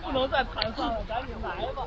不能再盘上了，赶紧来吧。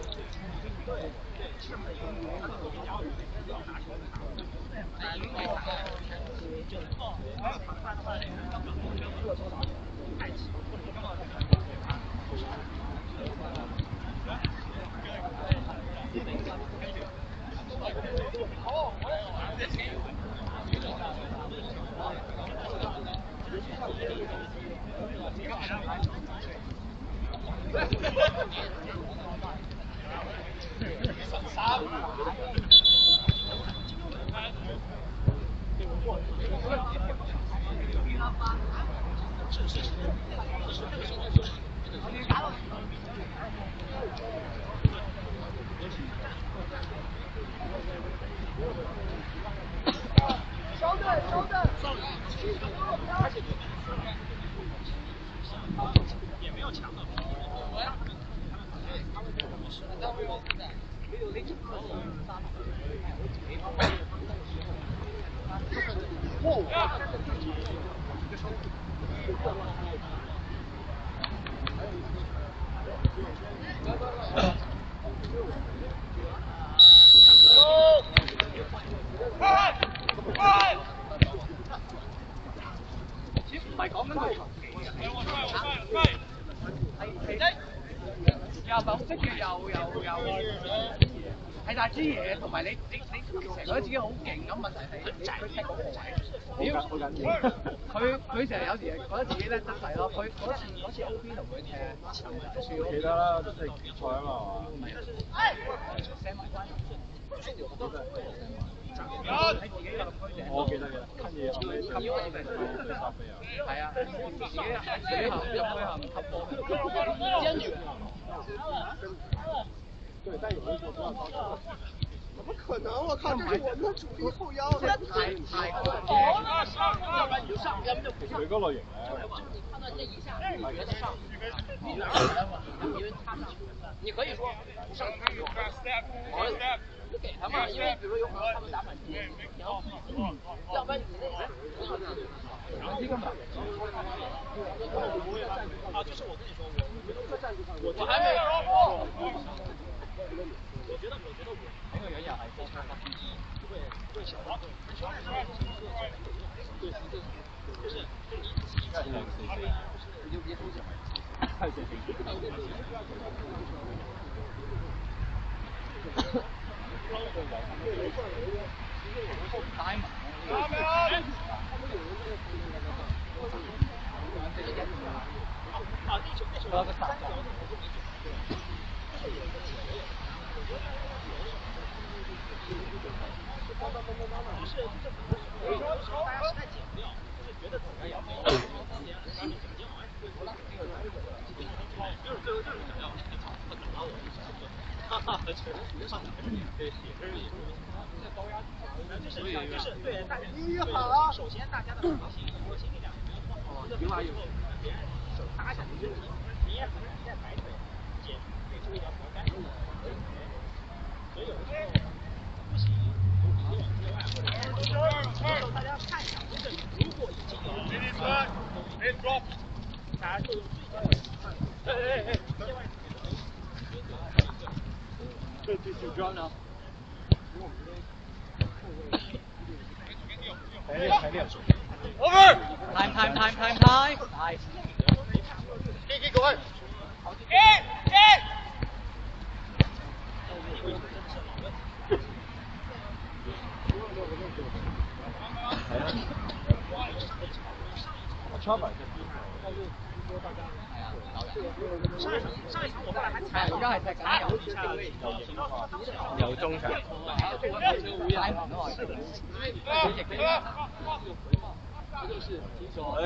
係大支嘢，同埋你成日覺得自己好勁咁，問題係佢踢嗰個位，屌佢成日有時覺得自己叻得滯咯。佢嗰次 OP 同佢踢輸，記得啦，即係決賽啊嘛，係嘛？Sam 關喺自己嘅區頂，我記得嘅，跟住後尾吸波對沙菲啊，係啊，自己入去後唔吸波嘅，堅決。对，但有人说不要高超。怎么可能？我靠，这是我们的主力后腰，这太高了。要不然你就上，要不就不上。谁个类型咧？就是你判断这一下，你觉得上，你哪来的嘛？因为他上，你可以说不上去就好了，你给他嘛，因为比如有可能他们打反击，你要要不然你那个这个嘛。啊，就是我跟你说，我还没。我觉得我那个人也还高超，对小王，就是你就别出去。太对对。就是对，首先大家的核心力量没有错好，另外以后别人手搭下去，你也很难在摆腿给出一条活干。所以有的时候不行，你往之外或者大家看一下，就是如果已经有大家就用最这就装呢。排练。Over. Time. Nice. Keep going. Get. 超百但是说大家上一场我后来还踩，而家係踢緊有中場，就是提手，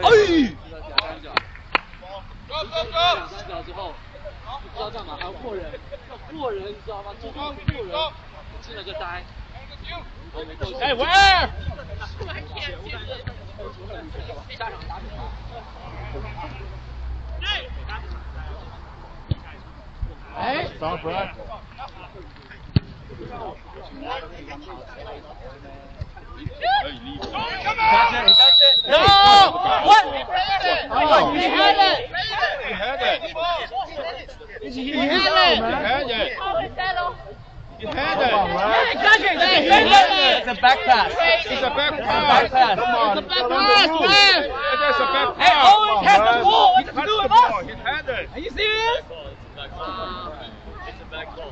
三角之后不知道干嘛，还要过人，你知道吗？中间过人，进了个呆。哎喂！下场打比赛。哎，等回来。可以立。It's a back pass. It's a back pass. Come on. It's a back pass, man. It's a back pass. Hey, always has the ball. What He you touched doing, the boss? ball. He had it. Are you serious? It's a back ball.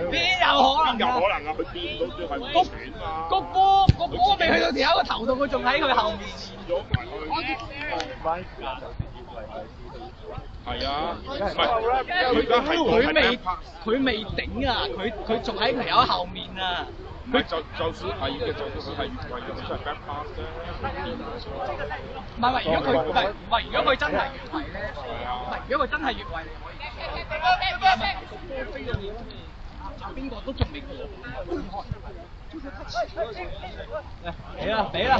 邊有可能㗎？邊有可能啊？佢掂到最後冇錢嘛。個波未去到條友個頭度，佢仲喺佢後面。咗埋去。係啊，唔係佢而家係佢未頂啊！佢仲喺條友後面啊！唔係就算係嘅，就算佢係越位嘅，只係 back pass 啫。唔係，如果佢真係越位咧，如果佢真係越位，你可以邊個都仲未過。俾啦！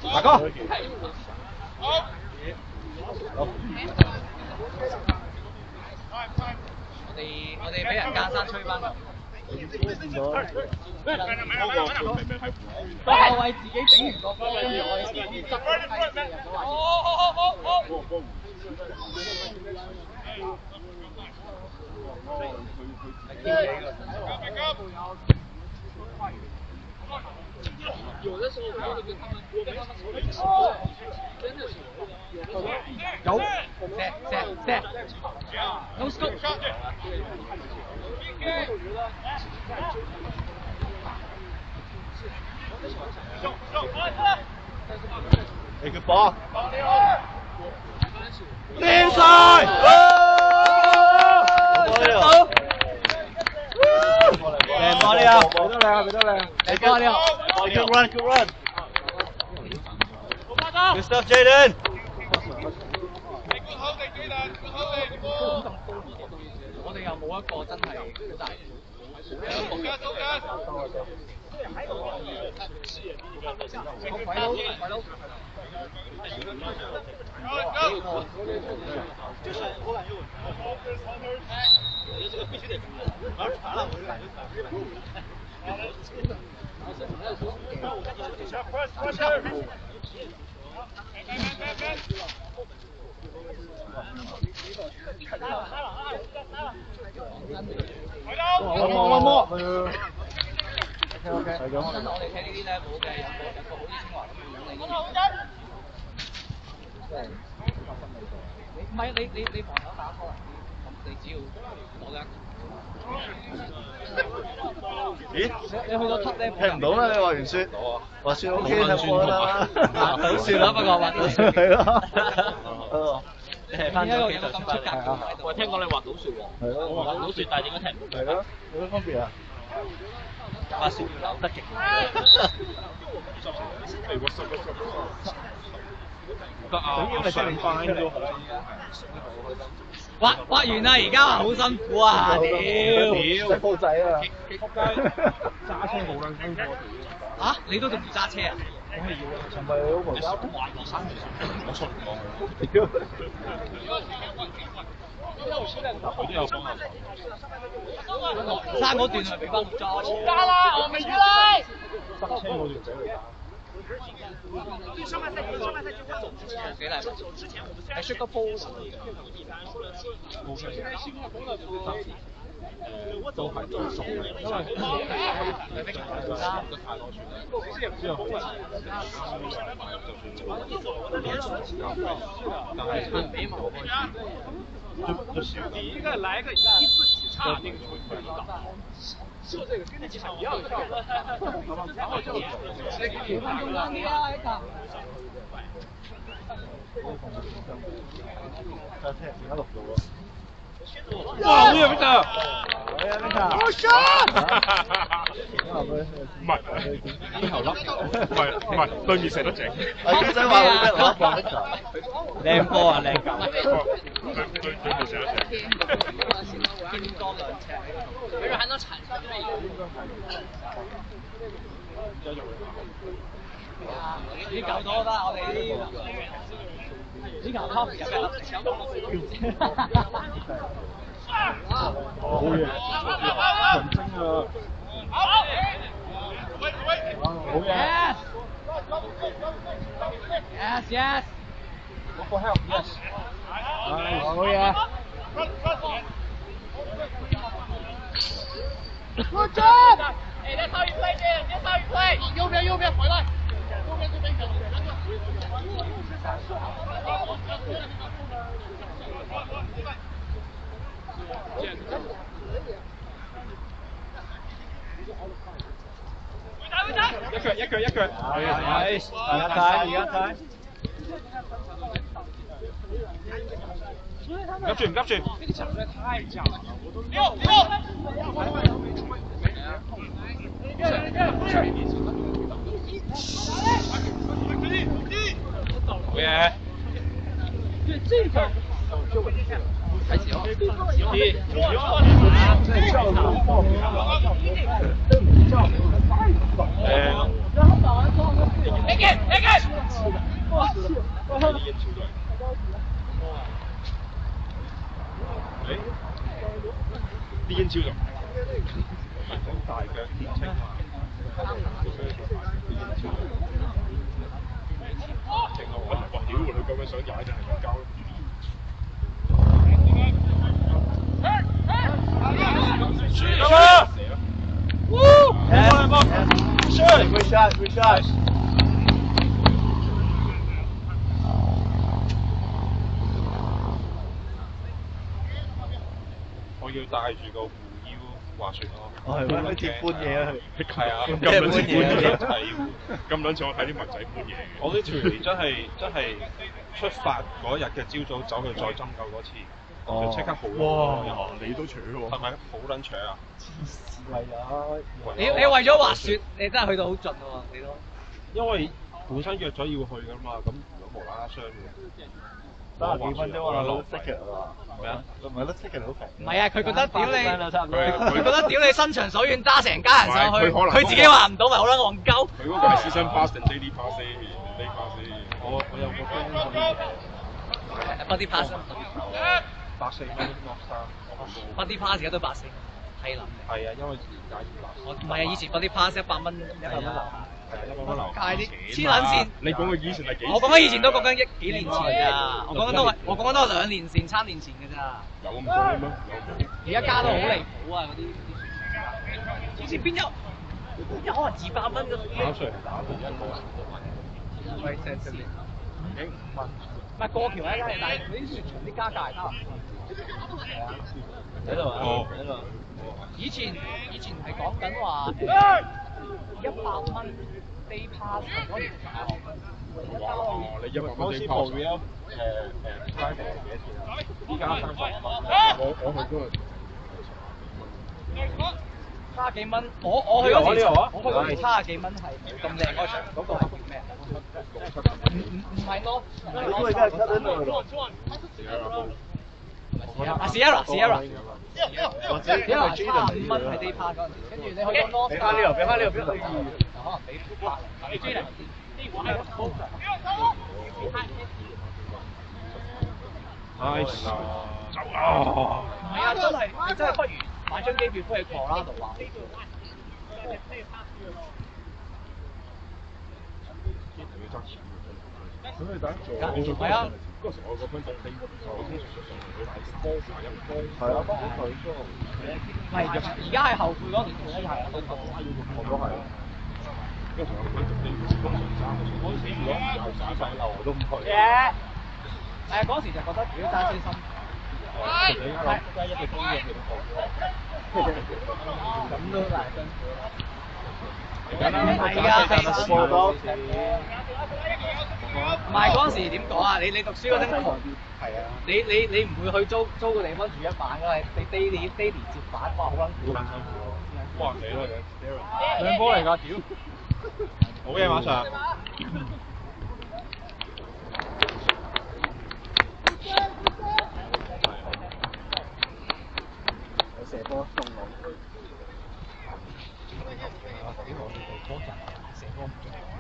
大哥。我哋俾人間山吹翻。個後衞自己頂完個波，跟住我哋自己執翻低人都話。有的时候我跟他们，我跟他们说，真的是有，no scope。你個波，靚晒！靚波呢啊！俾得靚。Good run, good run. Good stuff, Jaden. 我哋又冇一個真係好大。就是我感觉我觉得这个必须得玩传了，我就感觉OK， 係咁。我哋踢呢啲咧，冇嘅有個好似清華咁樣你唔係你防守打拖人啲，咁你只要攞得。咦？你去到級咧，踢唔到咩？你話完雪，話雪 OK 踢波啦，好笑啦，不過滑到雪係咯。你係翻咗幾隊咁出格？我聽講你滑到雪喎。係咯，我滑到雪，但係點解踢唔到？係咯，有咩分別啊？滑雪要扭得勁。滑完啦，而家好辛苦啊！屌，煲仔啊！揸車冇撚辛苦。嚇，你都仲要揸車啊？梗係要啦，唔係老婆揸。我出唔講佢。屌！生嗰段係俾翻我揸。加啦，我未出嚟。塞車嗰段仔嚟打。上半賽季我走之前，走之前我们虽然是个波，都係都熟嘅，因為太多選之後但係佢俾冇你一个来个一字起叉，那个就会可以搞。射这个跟那几场一样的，然后就哇！好嘢邊度？好唔係邊頭粒？唔係對面射得正。阿仔話好叻，攞放得球。靚波啊，靚球！冇射得成。見多兩尺，佢還能產生魅力。你搞多啦，我哋呢球拋唔入嘅，好嘢，純精啊！好嘢 Yes, yes. Go for help, yes. Nice. 好嘢。Good job! Hey, that's how you play, Jalen. That's how you play. 右边回来。一腳。Nice，而家睇。唔急住。這個場面太假了。好嘢。這個開始哦。啲英超就好大腳年青化，正啊！哇！屌你咁樣想踩真係咁交。輸啦！Good shot。我要帶住個護腰滑雪咯。我係咩？好似搬嘢啊！係啊，咁撚似搬嘢係，咁撚似我睇啲文仔搬嘢嘅。我呢條嚟真係出發嗰日嘅朝早走去再針灸嗰次，就即刻好咗。哇！你都扯喎。係咪好撚扯啊？你為咗滑雪，你真係去到好盡喎，你都。因為本身約咗要去㗎嘛，咁如果無啦啦傷嘅。30幾分鐘啊，攞 ticket 啊嘛。咩啊？唔係攞 ticket 好平。唔係啊，佢覺得屌你，佢佢覺得屌你伸長手軟揸成家人上去，佢可能佢自己話唔到咪好撚戇鳩。佢嗰個係 season pass 定 daily pass 先？daily pass 先。我有個 friend 可以Body pass， 84蚊落衫。Body pass 而家都84，係啦。係啊，因為而家要唔係啊，以前 Body pass 100蚊，100蚊流。係啊，100蚊流。係啲黐撚線。你講佢以前係幾？我講緊以前都講緊幾年前咋，我講緊都係2年前、3年前嘅咋。有咁貴咩？而家加到好離譜啊！嗰啲以前邊有可能200蚊嘅？打上嚟打到一個人。喂，正正啲。已經5蚊。唔係過橋一間，但係嗰啲雪場啲加價係得。係啊。喺度啊！喺度。以前係講緊話100蚊 day pass 嗰年哇！你100蚊 day pass private 係幾多錢啊？依家35蚊。我去嗰日。70幾蚊，我去嗰時，我去70幾蚊係咁靚嗰場，嗰個叫咩啊？唔係咯，我而家係7蚊咯。Sierra，或者因為 75蚊係 day pass 嗰陣時，跟住你去到 North，俾翻呢度，俾翻呢度，俾翻呢度。可能俾你追嚟Nice 走啊！唔係啊，真係不如買張機票飛去 Colorado 玩。咁你等係啊。嗰時我個 friend 就我通常就上去買波鞋飲波。係啊，幫佢都。唔係，而家係後悔嗰年做一下都夠。我都係。嗰時我個 friend 就通常揸嗰時如果又耍上流我都唔去。係嗰時就覺得如果揸車心。係。揸一隻公嘅都好。咁都難辛苦。係啊，唔係嗰陣時點講啊？你讀書嗰陣窮，你唔會去租個地方住一晚㗎，你 daily 接板，哇好撚苦。哇死啦你！兩波嚟㗎，屌！好嘢馬上。射波中路。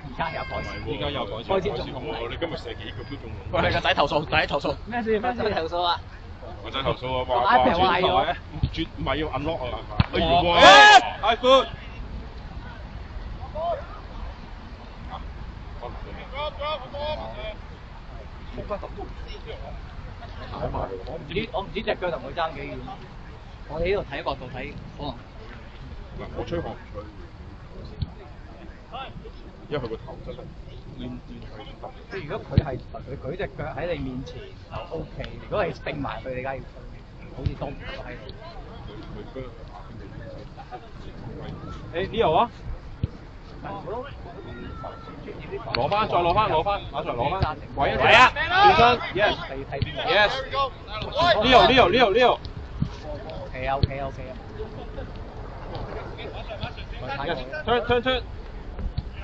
而家有改善，而家有改善，開始中龍。你今日射幾個都中龍。喂，你個仔投訴，第一投訴。咩事？咩事？投訴啊！我仔投訴啊，話轉台咧，轉唔係要 unlock 啊，係嘛？iPhone。我唔知隻腳同佢爭幾遠。我喺呢度睇角度睇，可能。我吹寒吹，因為佢個頭真係亂即係如果佢係佢舉隻腳喺你面前就 OK， 如果係定埋佢，你梗係要吹，好似東咁喺度。誒Leo啊！攞翻，再攞翻，馬上攞翻。喂啊！轉身 ，yes，yes。Leo。OK 啊。turn。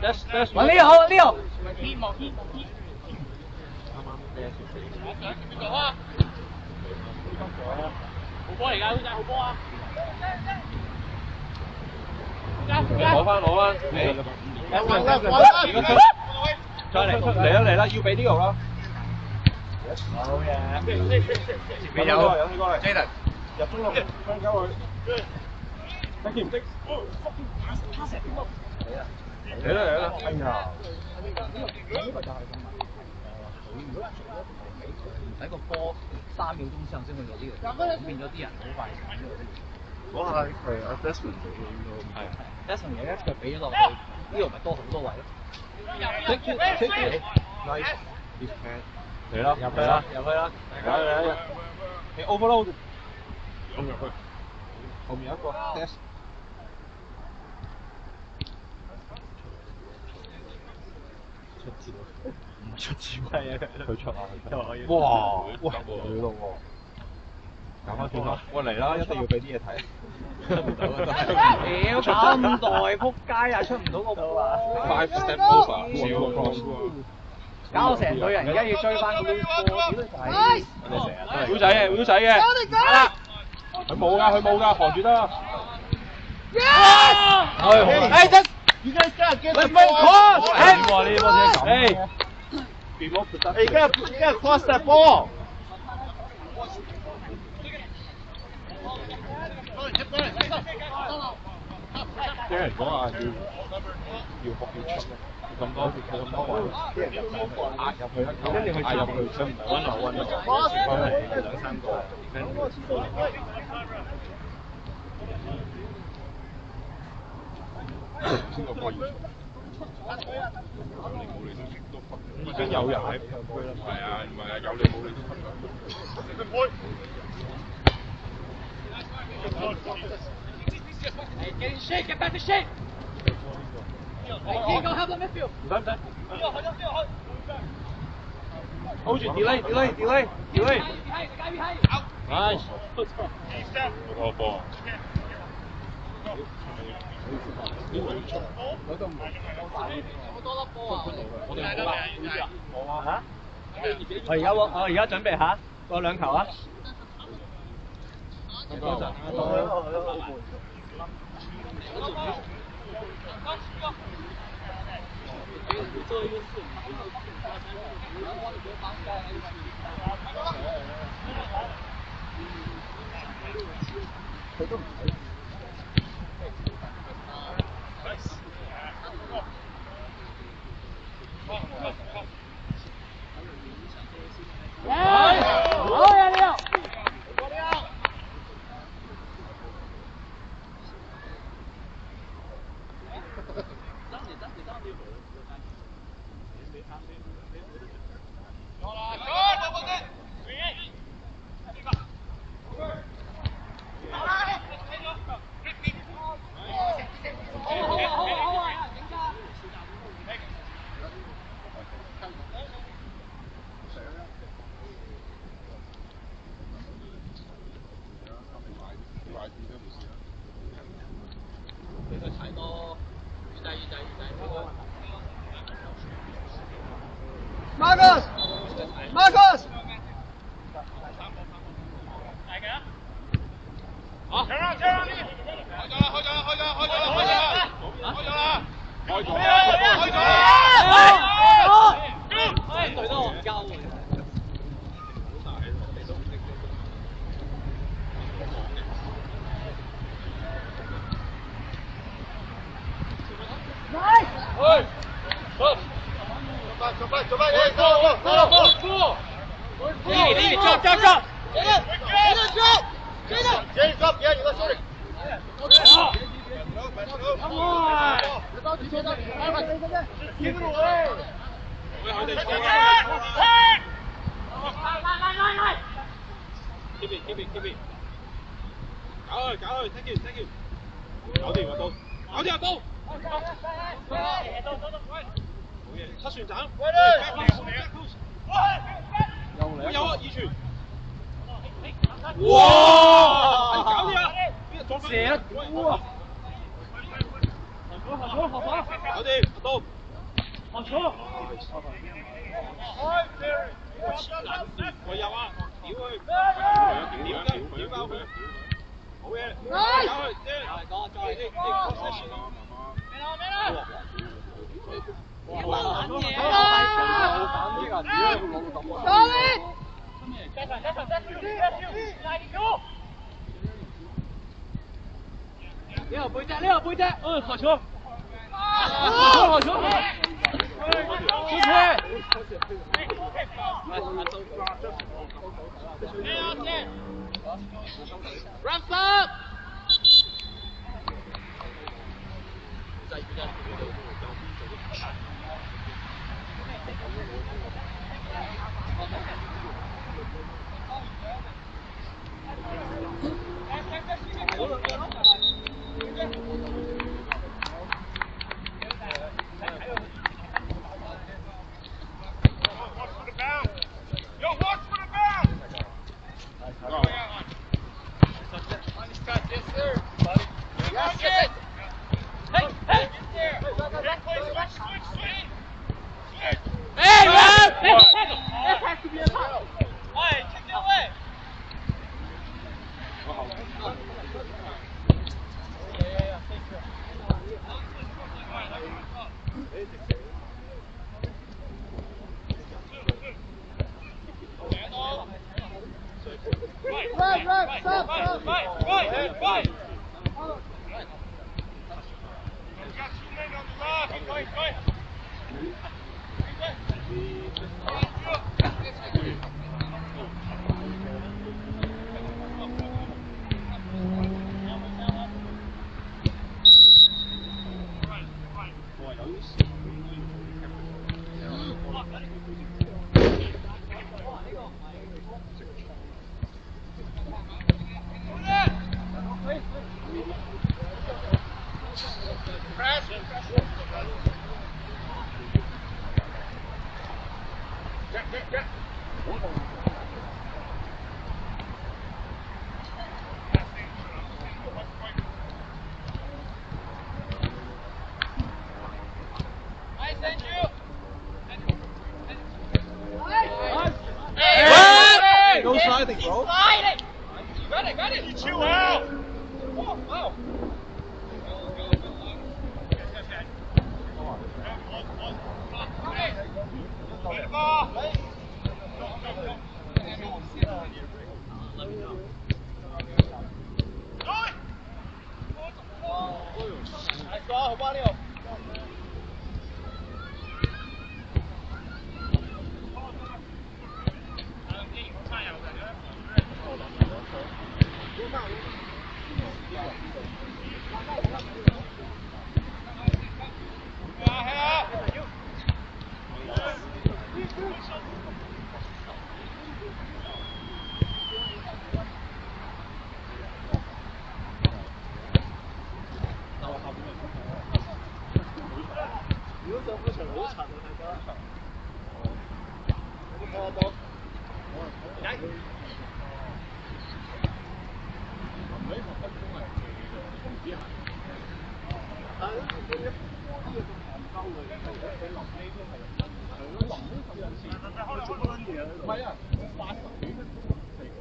That's。揾Leo。好波嚟㗎，好仔，好波啊！攞翻，再嚟啦，要俾呢個啦。好嘢。前面有Jaden，入中路，雙交佢。睇見唔識？嚟啦！哎呀！呢個就係個問題。唔使個波3秒鐘之後先去到呢度，咁變咗啲人好快上呢度。嗰下係阿 Desmond 俾嘅應該。係。Desmond 有一腳俾咗落去，呢度咪多好多位咯。Nice。嚟啦！入去啦！你 overload。咁入去。後面有一個 Des。唔係出字喎。係啊，佢出啊！哇！喂，佢咯喎。搞翻轉啦！喂嚟啦，一定要俾啲嘢睇。出唔到屌，搞咁耐，撲街啊！出唔到個波啊 ！Five step over，搞到成隊人而家要追翻個 loose 波，屌仔！我哋成日都係。表仔嘅。打啦！佢冇㗎，防住得啦。You guys gotta get the ball. Hey, you gotta cross that ball. 啲人講話要出咁多位，啲人壓入去一球，跟住佢壓入去，想唔係温流前方係2-3個。先個波要出，有理冇理都已經有人喺區啦。係啊，唔係啊，有理冇理都分咗。Get in shape, get back to shape. Hey, go help the midfield. 唔使。Hold 住 delay。Nice。好個波。我哋冇啊！嚇！我而家準備下個兩球啊！佢都唔睇。係啊，8十幾，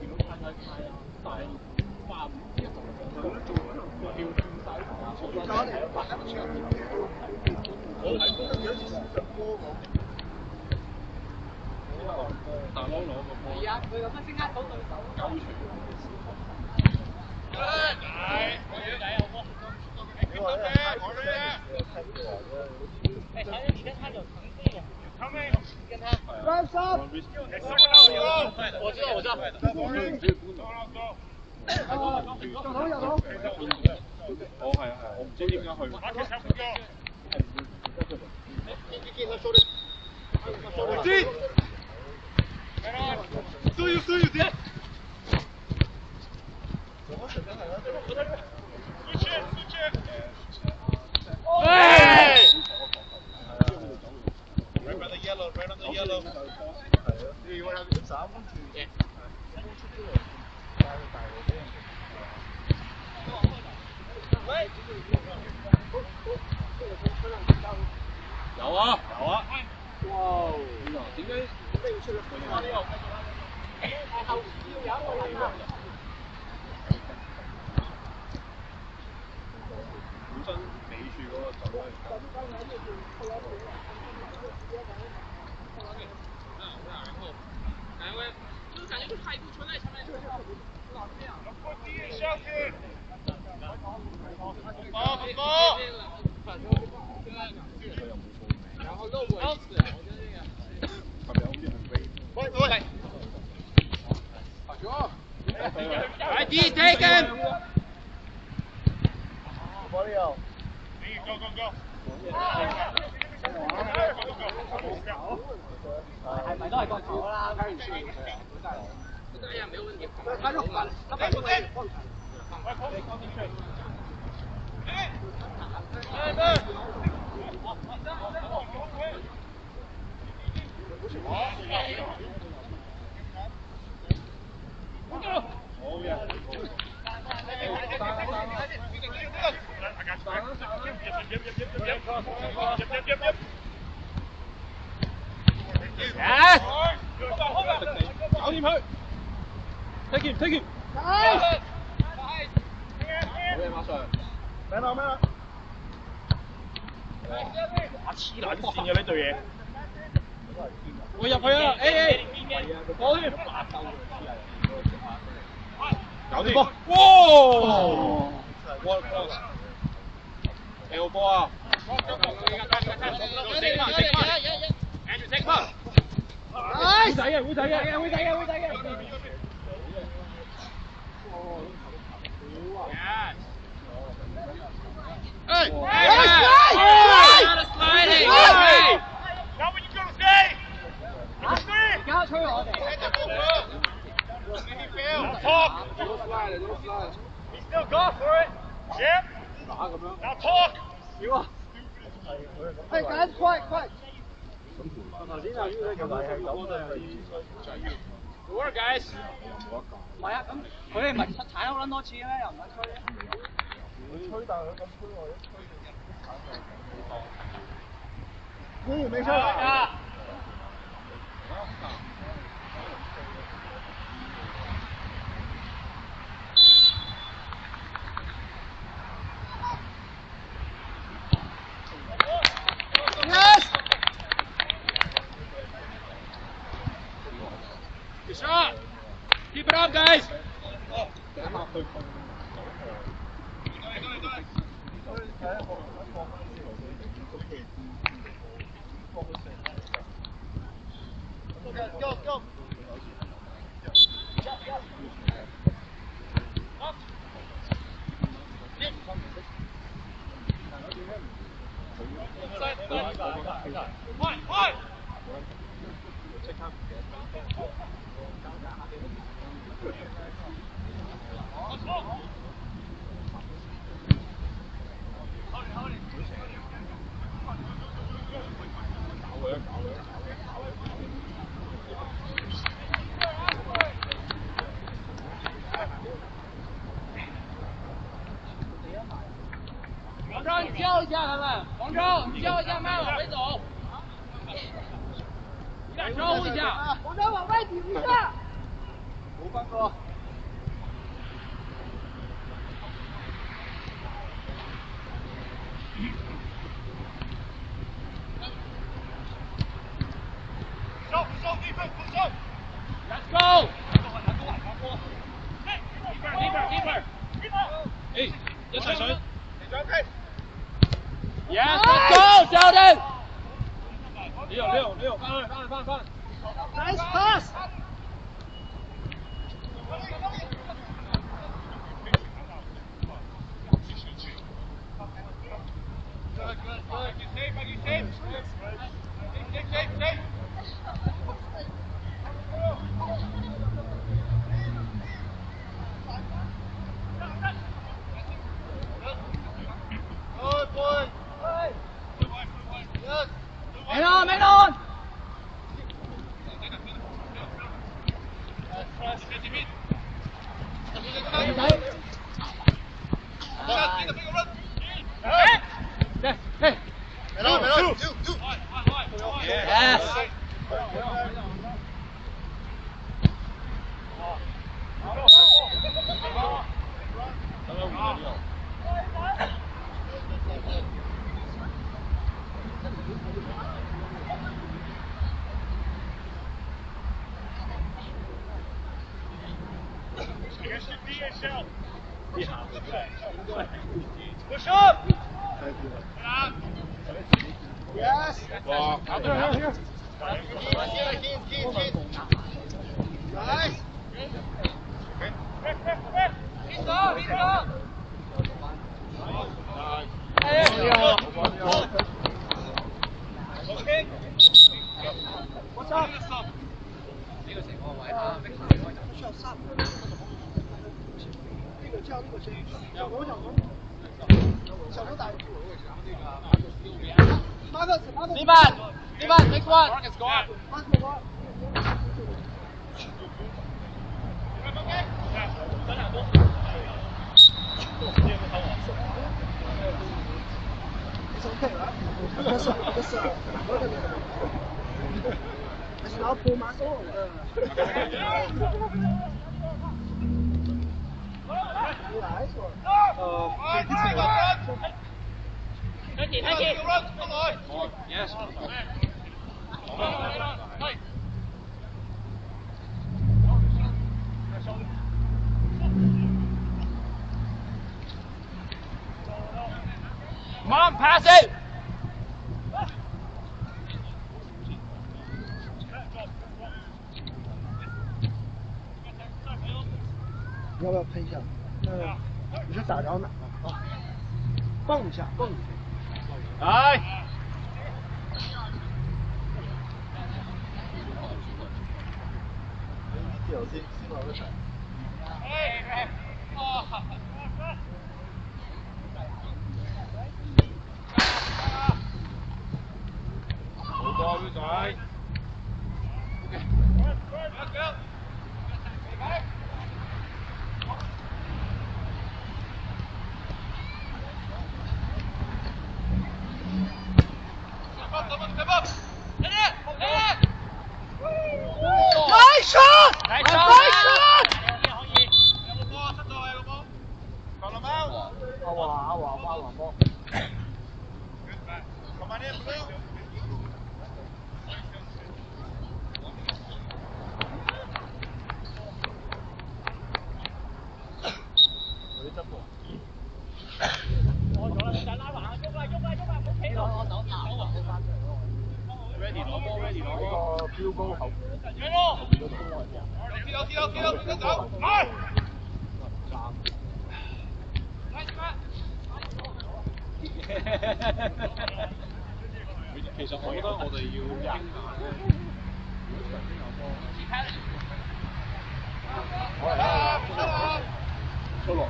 見到太太太啊，但係話唔知佢都做緊，佢跳。大佬攞個波。係啊，佢咁樣先呃到對手。我知道。哦，係，我唔知點解去。有啊！哇！點解？本身尾處嗰個走位。就是感觉就他一步存在前面就是这样。然后漏过一次，我觉得这个。喂。ID taken. Mario. Go. 係咪都係國球啦？哎呀，沒有問題。他就反，他反過去。搞掂佢 ，take him。好嘢，馬上。咩啦？哇！黐撚線嘅呢對嘢。我入去啊 ！A， 我添。搞掂。哇 ！What close？ 有波啊！會仔嘅。Hey! Sliding! Now what you gonna say? Huh? 而家吹我哋。Now talk! He still go for it! Yep! Now talk! 哎，趕快！ Good work, guys! 唔係啊，咁佢哋咪踩好撚多次嘅咩？又唔撚吹咧？吹，但係佢咁吹我一吹就沒事。Good shot! Keep it up, guys! Go! One! 王超，你叫一下他们。王超，你叫一下，慢往回走。你俩招呼一下。王超往外顶一下。冇分過。Yes, let's go, Sheldon. 6，翻。 Nice pass. Man on. Yes. Push up! Yes. Wow. Nice. What's up? 呢個情況位啊，逼下開就。呢個之後呢個先。小龍。小龍打。Steven, next one. Marcus, go up. It's okay, right? It's not pull muscle. Yes. Come on, pass it. 要不要喷一下？你是打着哪了啊？蹦一下，蹦一下。来。好多妹仔。Nice shot! Nice shot! 阿華波。Ready 攞波 ，ready 攞波。呢個標高後邊嗰個波係邊啊？跳，走，來！其實我覺得我哋要傾下咧，如果場邊有波，出來。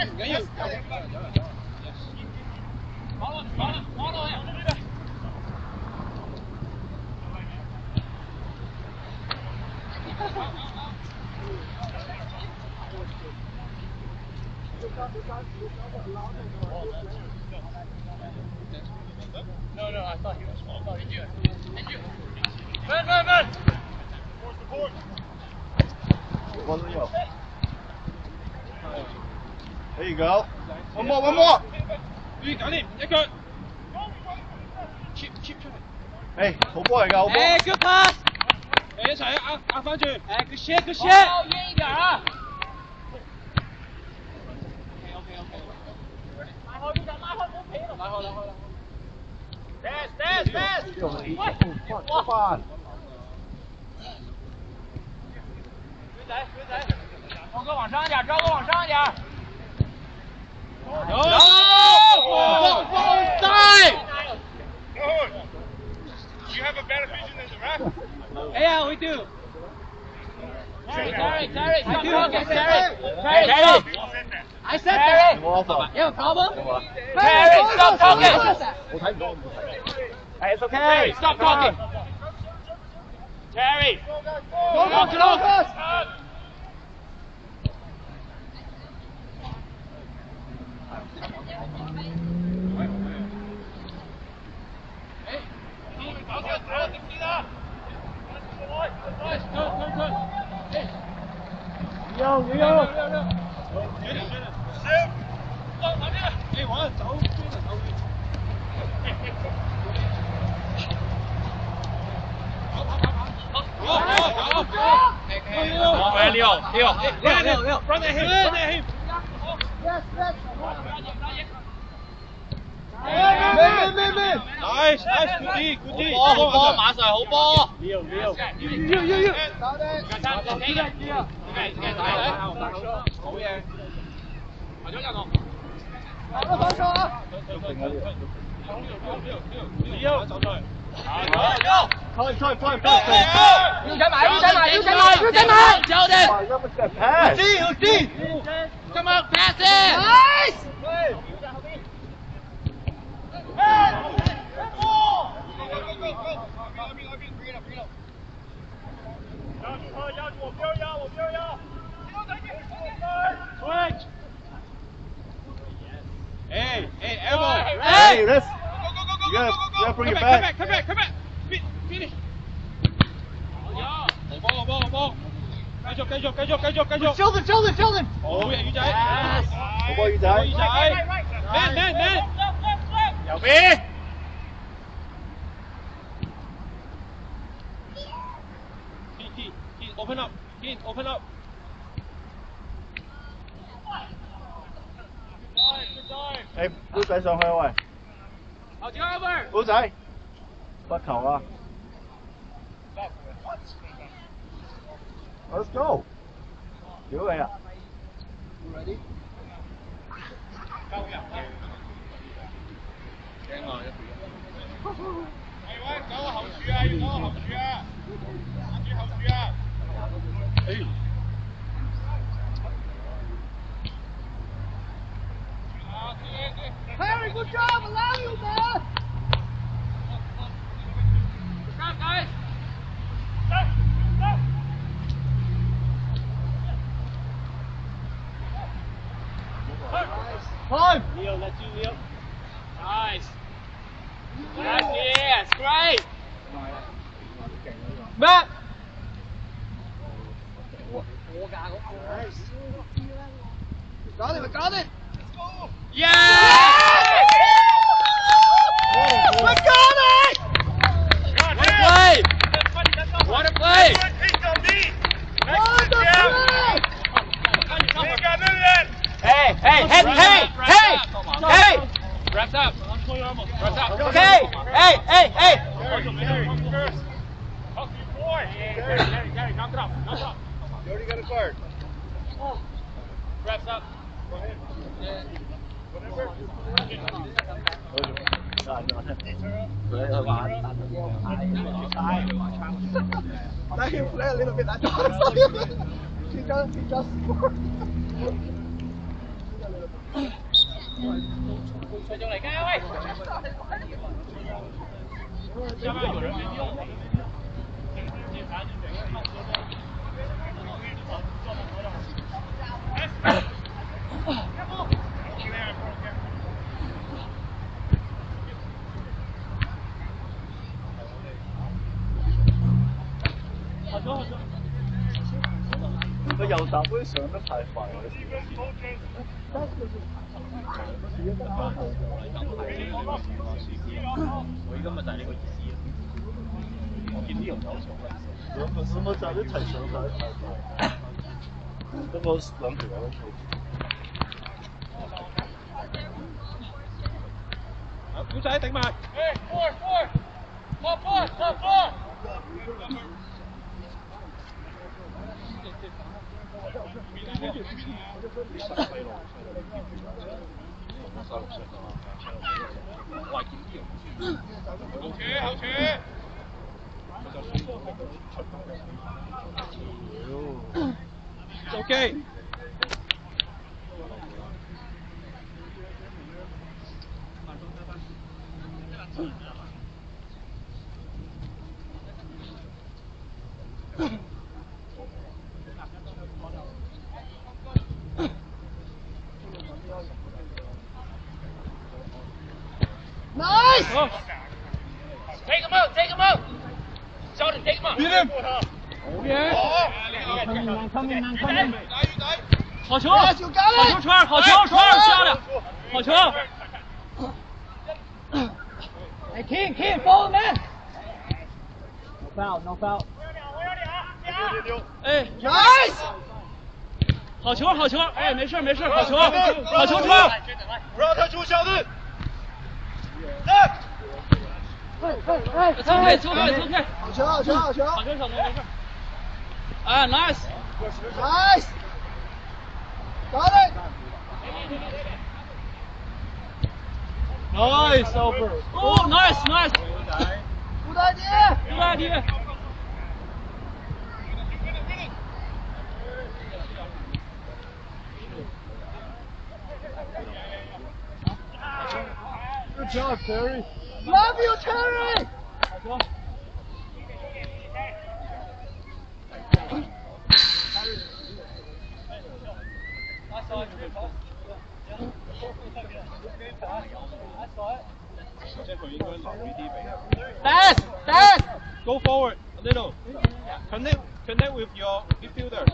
唔緊要，有人。攞落去。No, I thought he was small. Did you? Man. Force. One more. There you go. One more. 搞掂，一腳。Chip 出嚟。誒，好波嚟㗎，好波。Good pass. 一齊壓翻住。誒，good shit，good shit。遠一點啊。OK。拉開冇皮咯。拉開。吃饭。追仔，赵哥往上一點。有。放在。You have a better vision than the ref? Yeah, we do. Terry. I said Terry. You have a problem? Terry, stop talking. Hey, it's okay. Stop talking. Terry. Go. Leo. Run at him. Yes. Nice, good D. 好波，馬上好波。要。打的。好嘢。防守啊！走出嚟。快！腰仔埋！教練。好啲。Come on, pass it. Nice！ 压住我不要压。Switch. Hey, elbow. Hey, let's. Go. You gotta bring it back. Come back. Finish. 好波。繼續。Sheldon。好嘢，魚仔。好波，魚仔。Man。右邊。Open up. Open up. 誒，杯仔上去喂。杯仔，不球啊 ！Let's go。屌你啊 ！Ready？ 搞個後柱啊！要搞個後柱啊！後柱啊！ Harry, good job! Allow you, man! Good job, guys. Time! Leo, let's do Leo. Nice. Yes, great. Matt! Got it! Yeah! We got it! What a play! Hey! Wraps up. Okay! Hey! Gary, knock it off. You already got a card. Wraps up. Let him play a little bit. I don't He just scored. 隨眾嚟㗎喂！下面有人沒用。個右閘嗰啲上得太快啦！我而家咪就係呢個意思啊！我見呢條友上。什麼就一齊上晒。不過兩條友小仔頂埋。後處。OK。Nice! Oh. Take him out! Take him out! Sheldon, take him out! Beat him! Okay. Coming. 好球！好球川，好球，川下来，好球！哎 ，King, follow man! No foul. 哎 Nice! 好球！哎，没事，好球，川！不让他出小子。走开！好球！好球，小龙没事。哎 ，nice! Got it! Nice over! Oh, nice! Good idea! Good job, Terry. Love you, Terry! Pass! Go forward a little. Connect with your midfielder.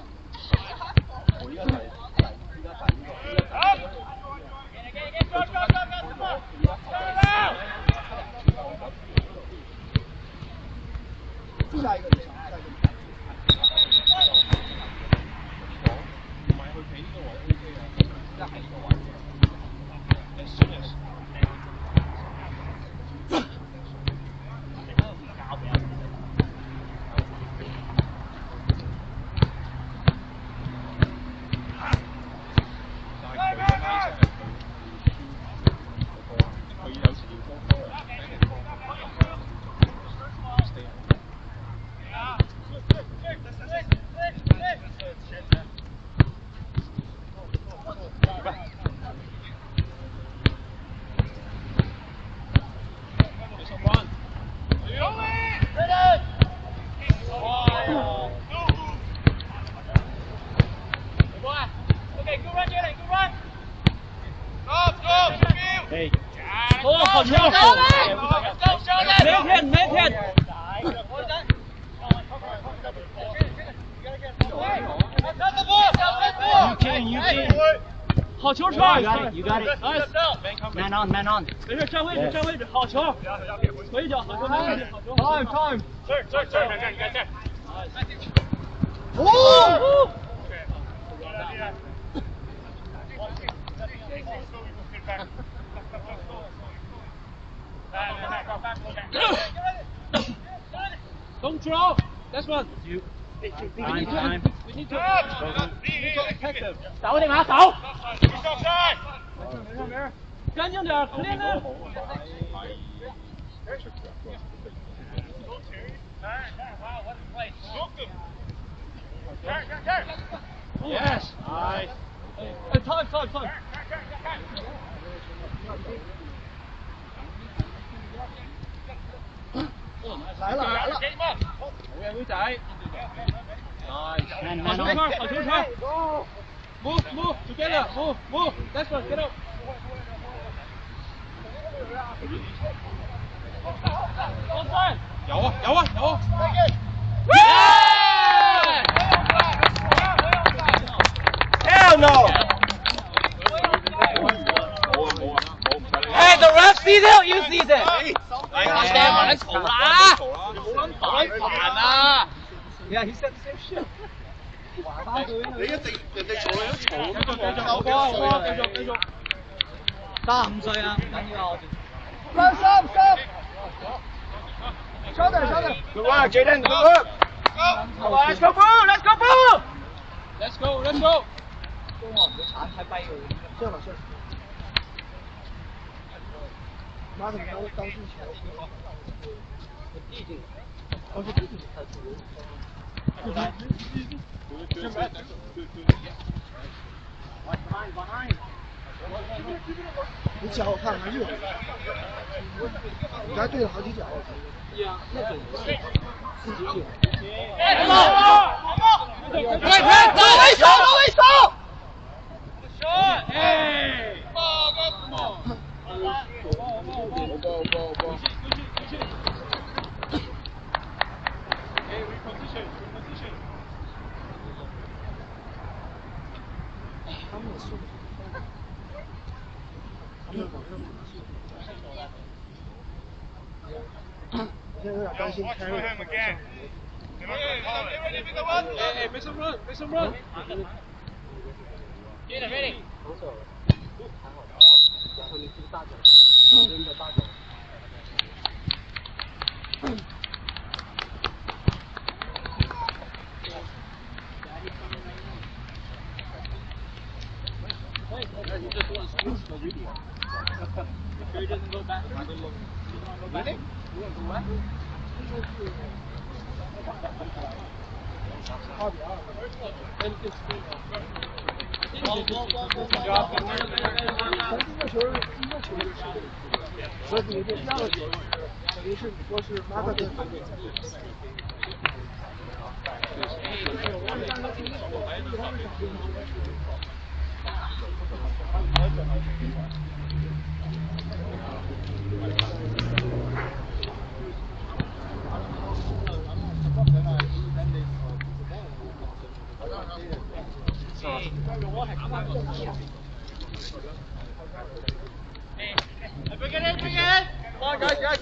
Hey. 哦，好球！没骗。You can. 好球川 You got it. Nice. Man on. 没事，站位置，好球。回脚，好球，没问题，好球。Time. Sir. Oh! Don't draw. That's one. Time. We need to protect them. 手定下手。干净点 ，clean 呢。Yes. Nice. Time. 来了！好嘅，妹仔。Man 好球 on. 川。Move together. Move. That's one. Get up. 有啊。Hell no! Hey, the ref sees it, you see it. 你掟埋啲嘈啦，你冇諗煩啊！ Yeah, he said the same shit. 你一定人哋嘈你都嘈，繼續。35歲啊，唔緊要啊，我哋。Stop! Shoulder! Good work, Jaden. Good work. Come on, let's go, bro! Let's go, bro! Let's go. 都我唔會鏟太跛嘅。射了。拿着当进球。你脚我看看右，你还对了好几脚。那种自己有。走！我现在有点担心开瑞。Hey, make some run. Get ready. 然后你这个大脚，真的大脚。You just want to switch the video. Sure he doesn't go back? Really? You want to go back? 所以你这第二个球，等于是你说是马克顿。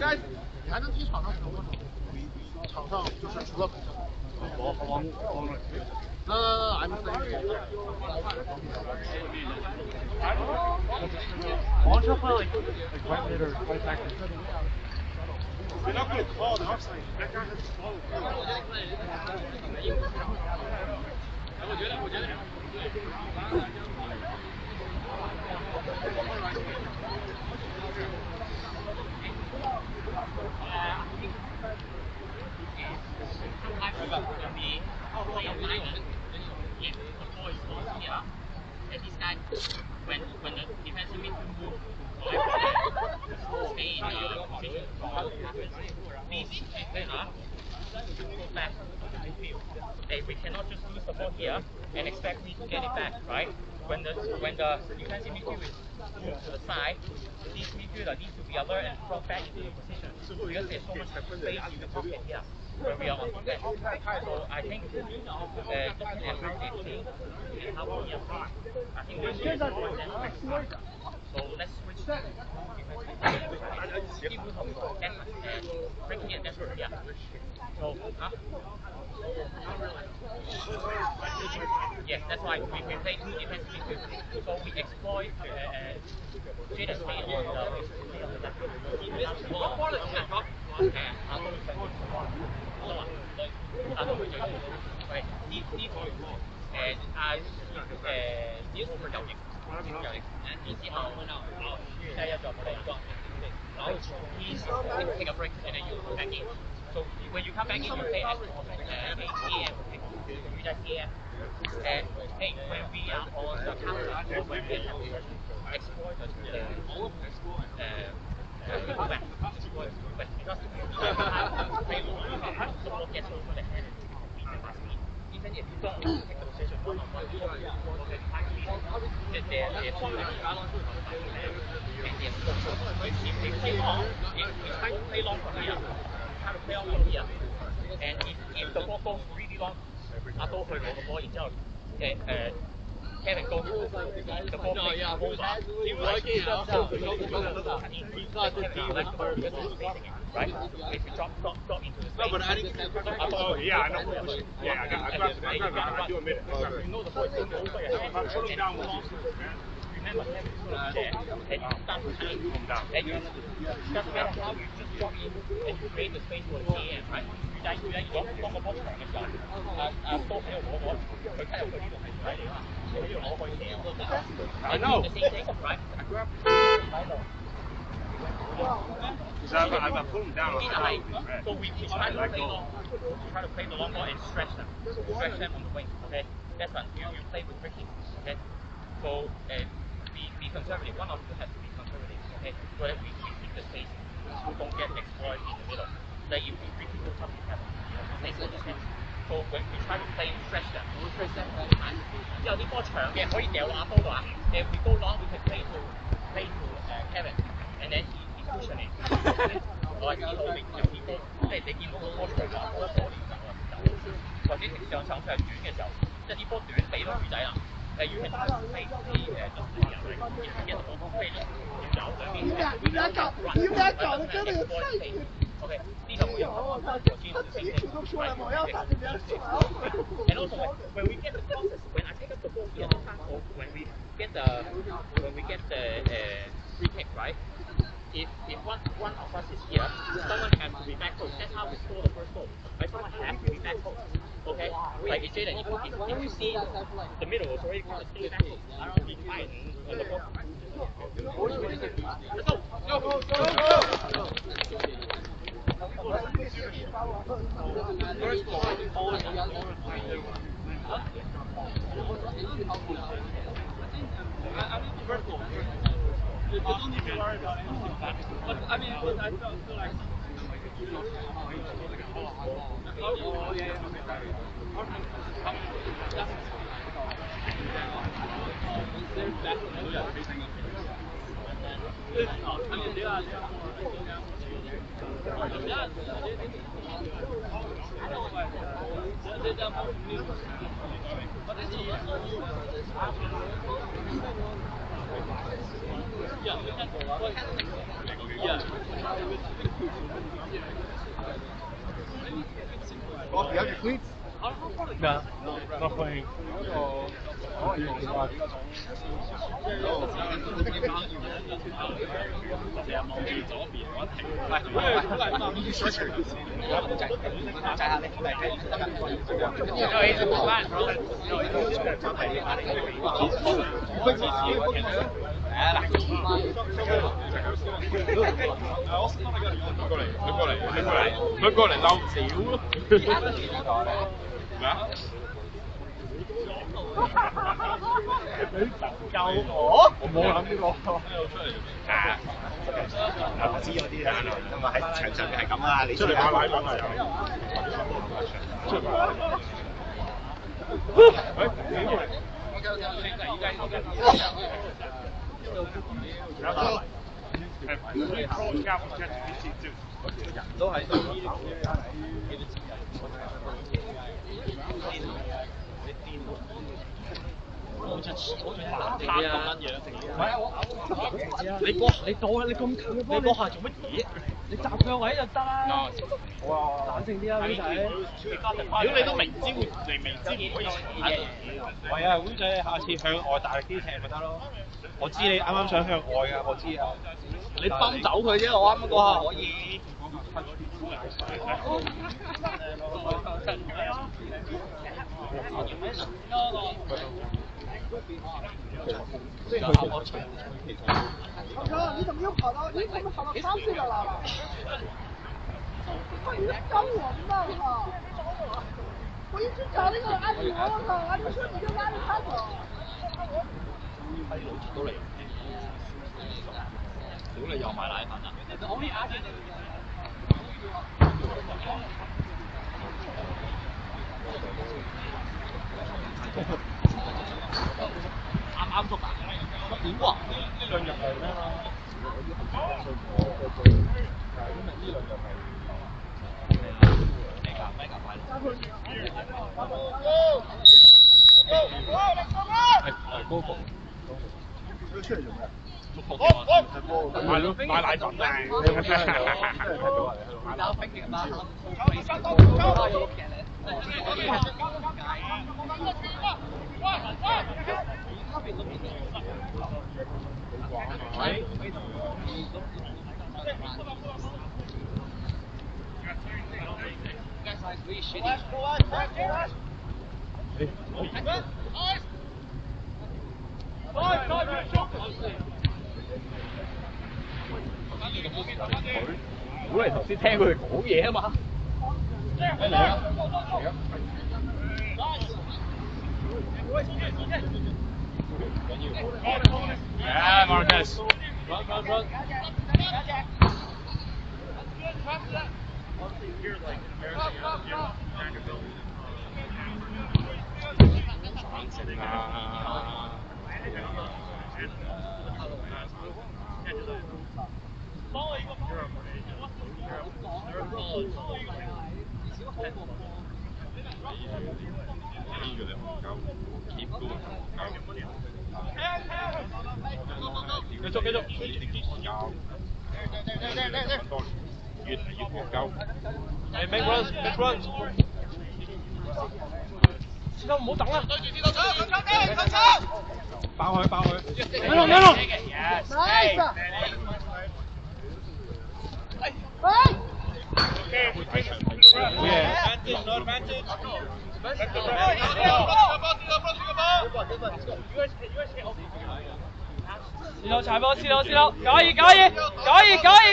Guys. 你还能踢场上球吗？场上就是除了I'm saying. They're not going to call the offside. That guy has to follow. when the defensive midfield move, stay in position. These go back to the midfield. We cannot just lose the ball here and expect me to get it back, right? When the defensive midfield is moved to the side, these midfielder needs to be alert and drop back into the position because there's so much space in the pocket here when we are on defense. So I think looking at how they play and how we are playing, I think we should avoid them. So let's switch to keep breaking and desperate, yeah. So, yes, that's why we play two defensive midfield. So we exploit Jaden stay on the left. He's take a break and then you go back in. So when you come back in, you play as AM. You just AM. And hey, when we are on the counter, when we exploit the back. Because the ball gets over the head and even if you don't take the possession one-on-one, they're if play long, if we try to play long from here, try to play long from here, and if the ball goes really long, 阿多去攞個波，然之後Kevin go the ball takes over. He will keep up. Kevin left the ball because he's facing it. right? If you drop into the space. No, but I didn't get Oh, yeah, I know. Yeah, I got you a minute. You know the ball is going over your head. Pull him down with you. Remember, Kevin is going to be there, and you start to see, and you doesn't matter how you just drop in and you create the space for the KM, right? 如果當個波長嘅時候，多喺度攞咗，佢睇入去呢度係水嚟㗎嘛，你喺度攞可以掟。I know. The same thing, right? So I pull him down. So we try to play the long ball and stretch them on the wing. Okay, that's when you play with Ricky. Okay, so be conservative. One of you has to be conservative. Okay, so that we keep the space. We don't get exploited in the middle. Like if Ricky goes up, you have next to the fence. So when we try to play stretch them,有啲波長嘅可以掉落阿波度啊。If we go long, we can play to Kevin, and then he's pushing it. 我知道有啲波，即係你見到個波長啊，波左走啊走，或者上場短嘅時候，即係啲波短俾到魚仔啦。You can play你唔敢搞，真的有太遠。OK， 呢個會有我題目都出來，我要打就別出來。And also when we get the crosses, when I pick up the ball here, when we get the free kick, right? If one of us is here, someone has to be back post. That's how we score the first goal. Right? Someone has to be back post. Okay? Like it's Jaden, if you see the middle is already kind of stay back post, be quiet on the ball. Let's go! First goal. First goal. You don't need to worry about anything. But I mean, I feel like. Oh yeah. Oh, you have your cleats? No, not playing.佢過嚟嬲少咯。咩啊？救我！我冇諗呢個。我知嗰啲啦，咁啊喺場上面係咁啊，你出嚟買奶粉係有。出嚟買。人都喺度。你到啦！你咁近嘅波，你下做乜嘢？你站佢個位就得啦。哇！冷靜啲啊，妹仔！如果你都明知會，你明知唔可以係啊，妹仔，下次向外大力啲踢咪得咯。我知你啱啱想向外㗎，我知啊。你泵走佢啫，我啱啱嗰下可以。哥，你怎么又跑到3岁的了？你在招人呢哈！我一直找那个安妮，我靠，安妮说你就拉着他走。都嚟，屌你又買奶粉啊！啱熟啊！點喎？呢兩日係咩嘛？高峰。佢出嚟做咩？買奶粉啊！你真係睇到啊！買奶粉嘅嘛，我嚟頭先聽佢哋講嘢啊嘛。嚟啊！Yeah, Marcus. Run.繼續，越夠。誒 make runs。師兄唔好等啦。對住師兄搶！爆佢！一路。Nice。好嘢。四樓踩波，四樓，九二，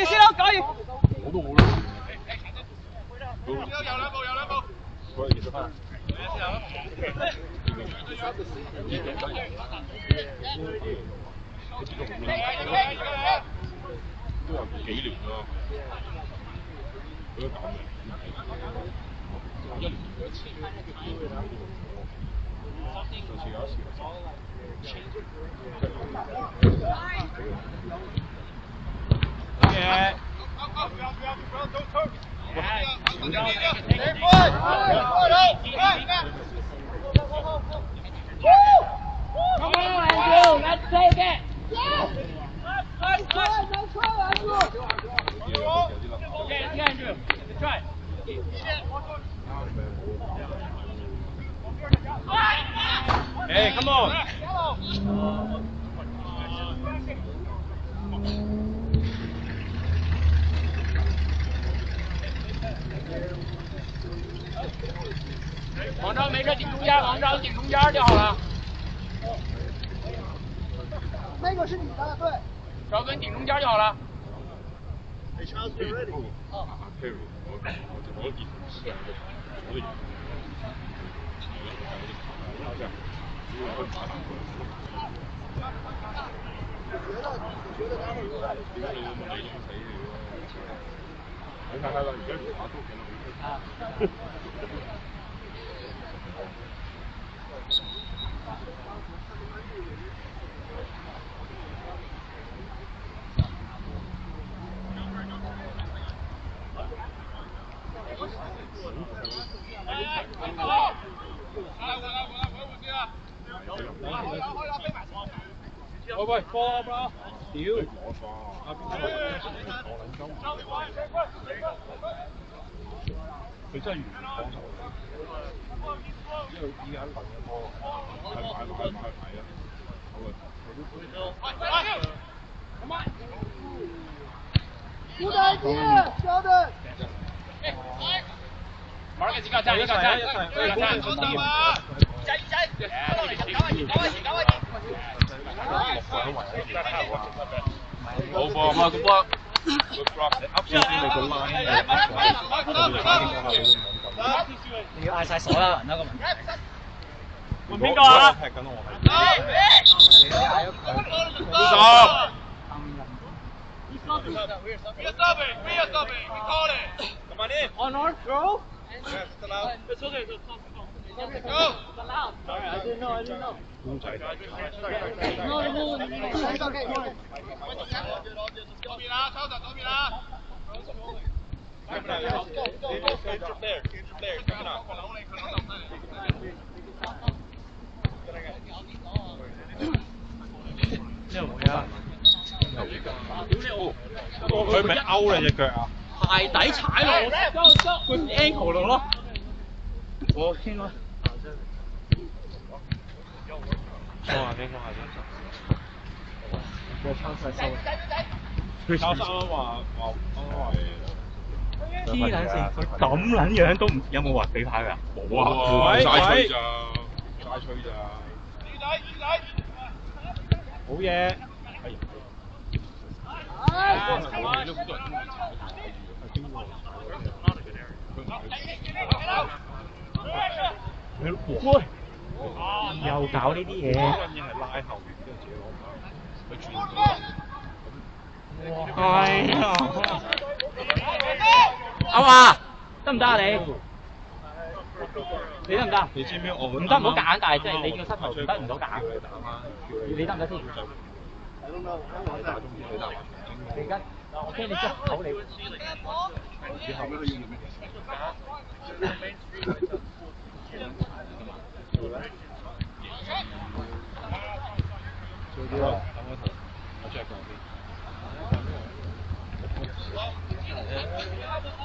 四樓九二。我都好啦。有兩步。我哋結束翻。都有幾年咯。都咁嘅。一年見一次。上次有一次。Yeah. Come on, Andrew, let's take it. Nice try, Andrew. Yeah, Andrew. Good try. Hey, come on.往这没事顶中间，往这顶中间就好了。那个是你的，对。找跟顶中间就好了。喂，波屌！佢真係完全幫手，因為依家份嘅波係買啊，Good idea, Sheldon. 玩嘅幾個站，一個站，好波嘛，個波。你要嗌晒所有人啦個問題。換邊個啊？踢緊我係。你都嗌咗佢。On our throw? Yes, it's allowed. It's okay. Go. It's allowed. Sorry, I didn't know. 公仔。呢度咪勾你隻腳啊？鞋底踩落個 ankle 度咯。我聽咯。收下先，收下先。佢抄晒收。佢抄啱啱話黐撚線，佢咁撚樣都唔有冇話俾牌㗎？冇啊，齋吹咋，齋吹咋。好嘢。喂！又搞呢啲嘢。係拉後，然之後自己攞牌，佢轉唔到。係啊！阿華，得唔得啊你？你得唔得？你知唔知我唔得唔好揀，但係即係你個膝頭唔得唔好揀。你得唔得先？你而家我驚你執口你。以後咩都要咩？做啲咯，等我頭，我出嚟講先。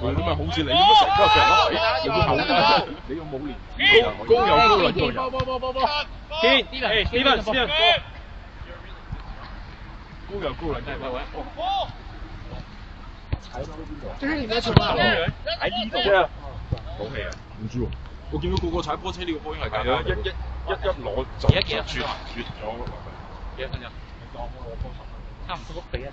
喂，咁咪好似你咁樣成家成粒你要好㗎，你又冇年紀，高又高兩個人。天，Steven，高又高兩個人。這是你們的球吧？喺呢度啫。講氣啊！唔知喎，我見到個個踩波車呢個波已經係簡單，一攞就絕咗。幾多分啫？差唔多俾一啲。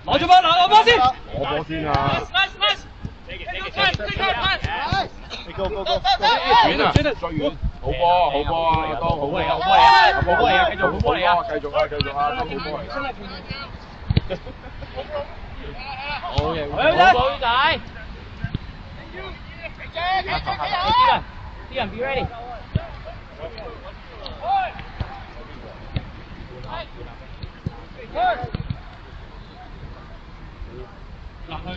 攞咗波，攞波先。攞波先啊！你高，遠啊！再遠，好波，好波啊！當好波嚟啊！好波嚟啊！繼續好波嚟啊！繼續啊！當好波嚟。好嘢！好波仔。啲人 be ready。落去。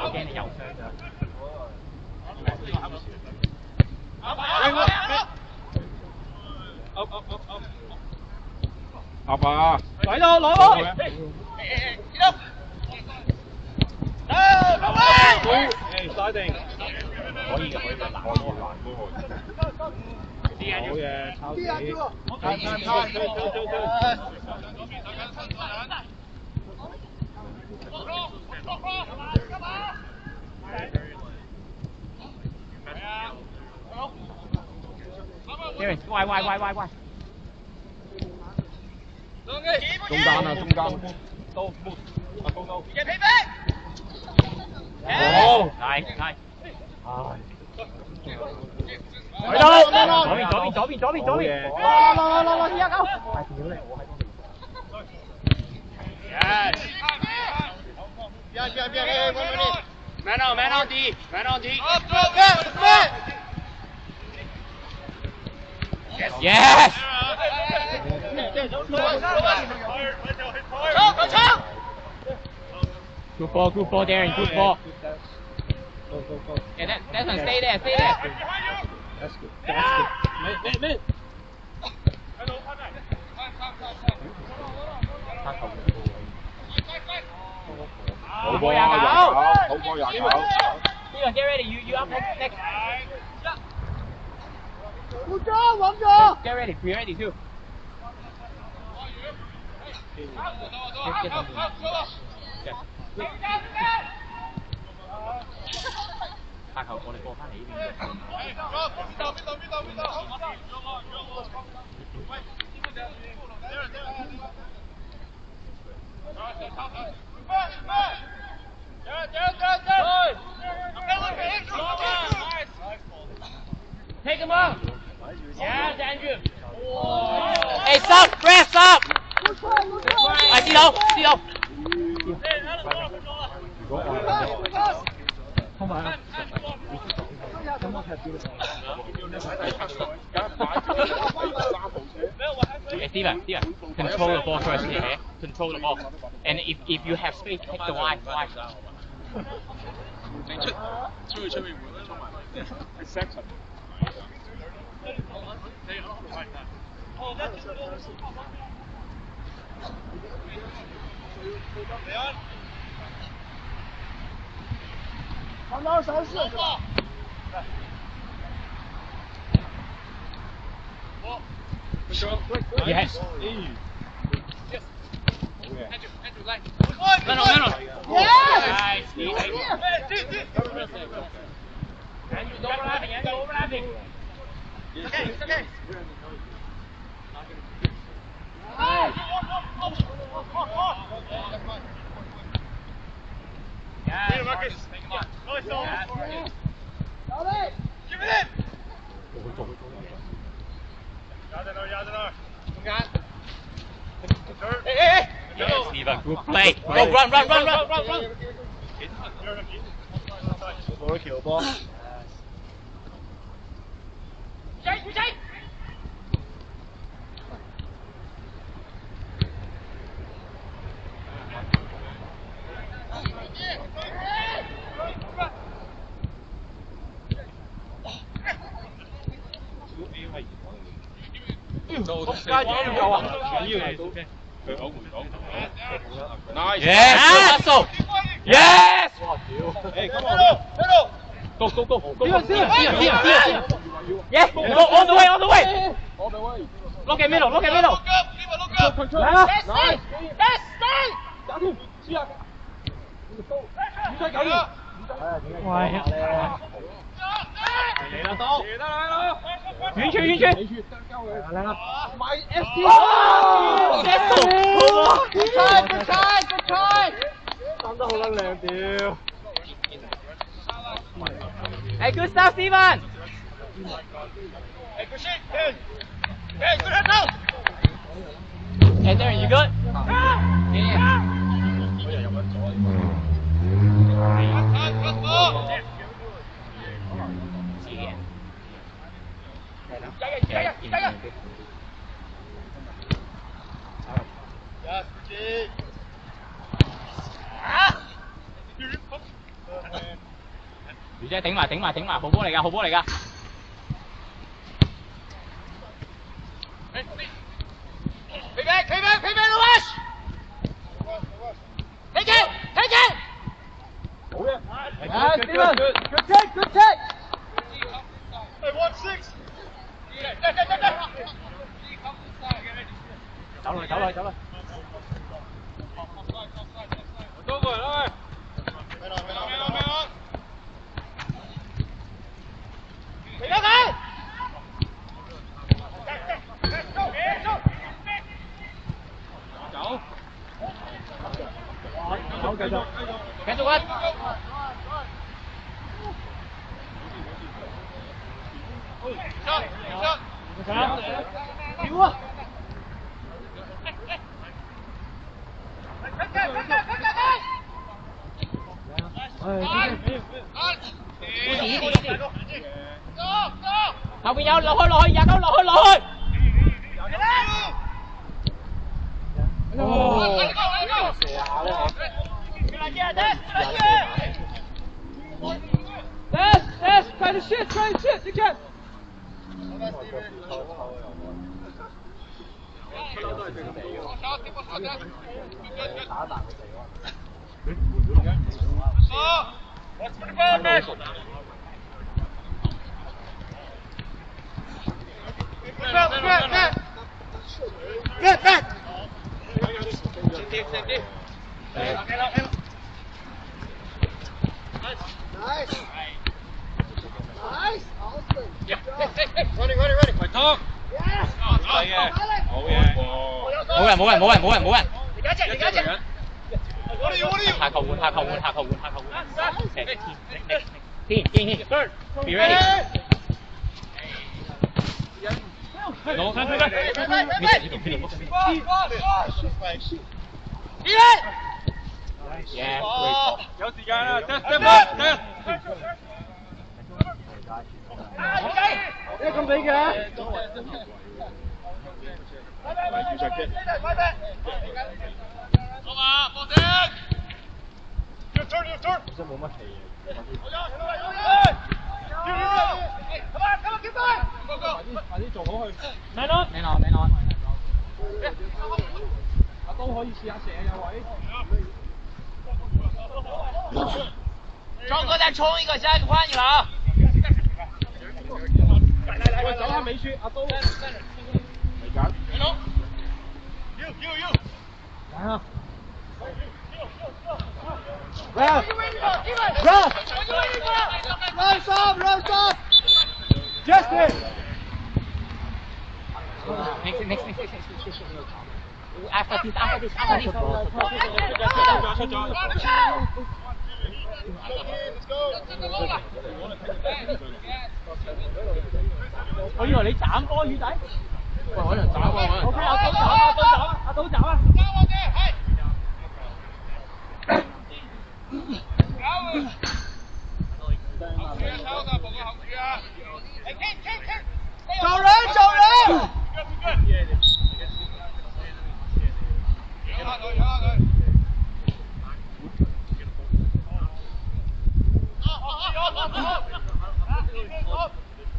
我驚你有傷㗎。阿爸，喺度攞波。晒定。可以攔波好嘢，抄子。Darren， 歪。中間啊，中間。到，到。好，係。喺度，左邊。攞，依家搞。邊，Man on D。Yes。衝！ Good ball, Darren. Good ball. Yeah, that's one. Stay there. That's good. Man。好波呀！好波呀！Steven, get ready. You up next. 王者。 Get ready. Be ready too. Get 下球我哋過翻嚟呢邊。Take him up. Yes, Andrew. Hey, stop. Press up. 知道。同埋Steven, control the ball first, okay? Control the ball. And if you have space, take the wide. 你出面換衝埋去 section。长刀尝试是吧？Yes. No. Yes. Overlapping. Okay. Yeah, Marcus. Give it in. 壓在那，中間。Steven, good play. Go, run. 攞咗橋波。追！加住呢個啊！緊要係都佢攞回攞。Nice. Yes. Yes. 哇屌！誒咁我。Go. Yes. Go all the way. Look at middle. Nice. 搞掂，試下。唔使搞掂。喂。嚟啦到。遠處。嚟啦。買 SD。Good try。打得好撚靚屌。Hey, good stuff, Steven. Hey, good shit. Hey, good head out. Hey, Darren, you good? Yeah.魚姐頂埋，好波嚟㗎。Pay back, Lewis! Take it!好嘅。Steven, good take. Hey, 1-6. 走啦。多個人啦喂。俾咗佢。好，繼續啊！跳啊！後邊有落去，29落去。Des, try to shoot, you can. 冇人。下球換。天 ，be ready。攞 Yeah. 有時間啦，得。一咁俾嘅。真冇乜氣嘅。快啲做好佢。你攞。阿刀可以試下射有位。壯哥再衝一個，下一個換你了啊！喂，走下尾處，阿刀。嚟緊。嚟啊！ Run! Run, stop! Justin! Next. After this.出咗。我以為你斬波魚仔。喂，可能斬喎。O K， 阿刀斬啊！找人！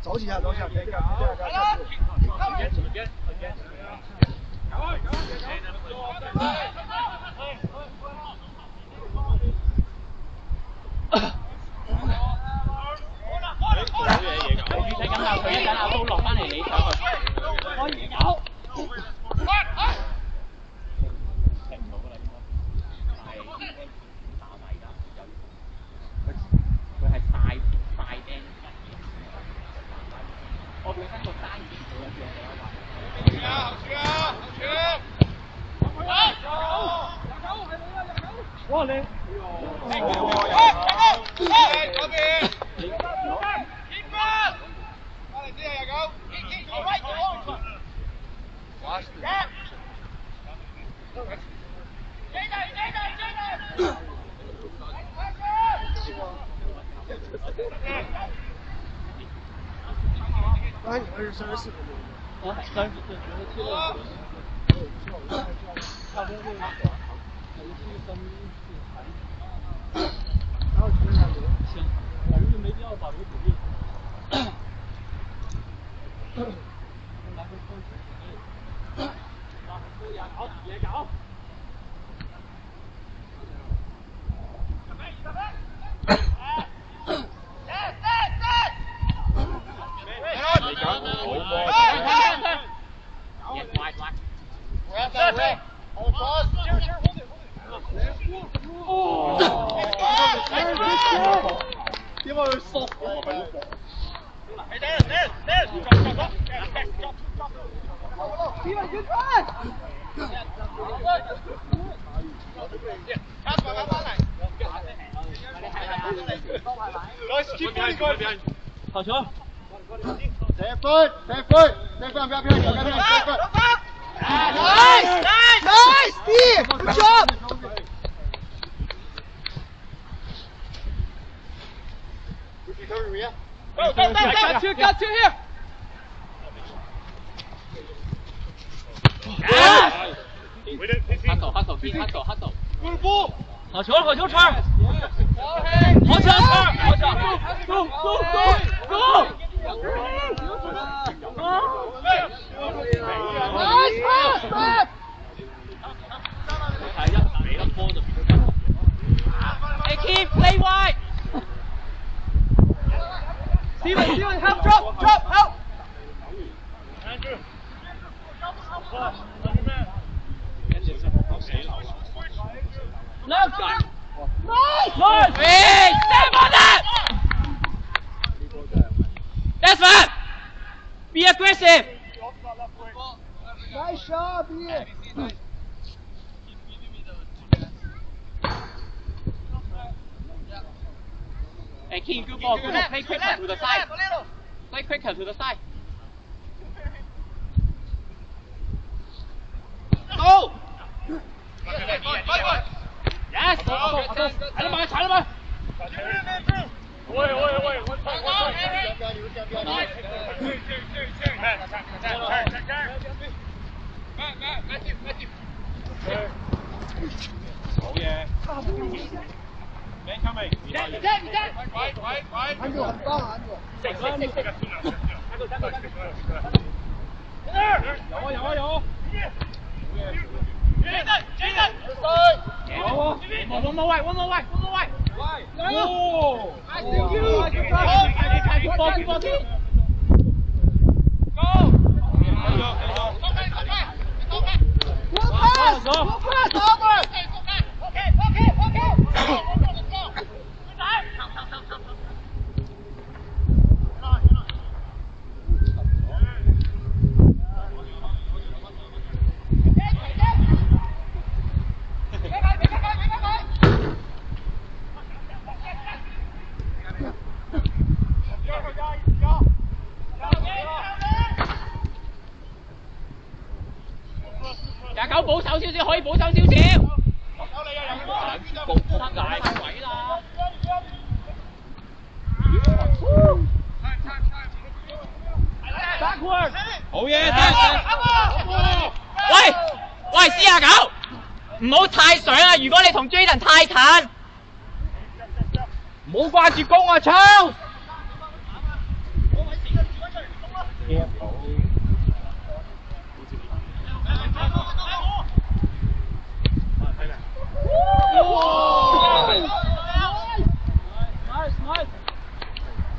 走几下，别干。佢一陣阿刀落翻嚟你上去。可以有。佢係大釘。我本身個單已經冇咗哇你！哎，你们是34分钟。我34分钟7了。差不多这个。然后停下流，行，我们就没必要保留主力。来回抽取，也搞。點解佢縮嘅？好球！射分，不要偏，射分。Nice, Steve, good job. Got two here. Hustle. 好球，川！好球！ Go！ Nice pass, man! 係一俾粒波就變咗真。Hey, keep play wide. Steven, help, drop, help! Left guy. Nice! Hey, step on that. That's fine. Be aggressive. Nice shot, Ian. Hey, King, good ball. Play quicker to the side. Play quicker to the side. Go! Yes！踩得埋，踩得埋！喂！好嘢。Man coming！按住，很高，按住。有！One more way！哦！太波！29保守少少，可以保守少少。冇得大位啦。好嘢！喂，49，唔好太上啊！如果你同 Jaden 太近，唔好掛住攻啊，抄！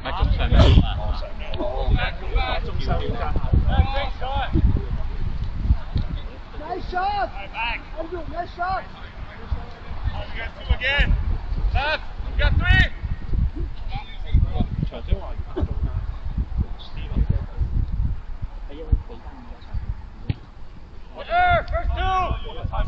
咪中上咩？Nice shot! Andrew, nice shot! You got 2 again. Left. You got 3. 長姐話中間 Steven 係因為俾翻5個場。Order! First 2. Five.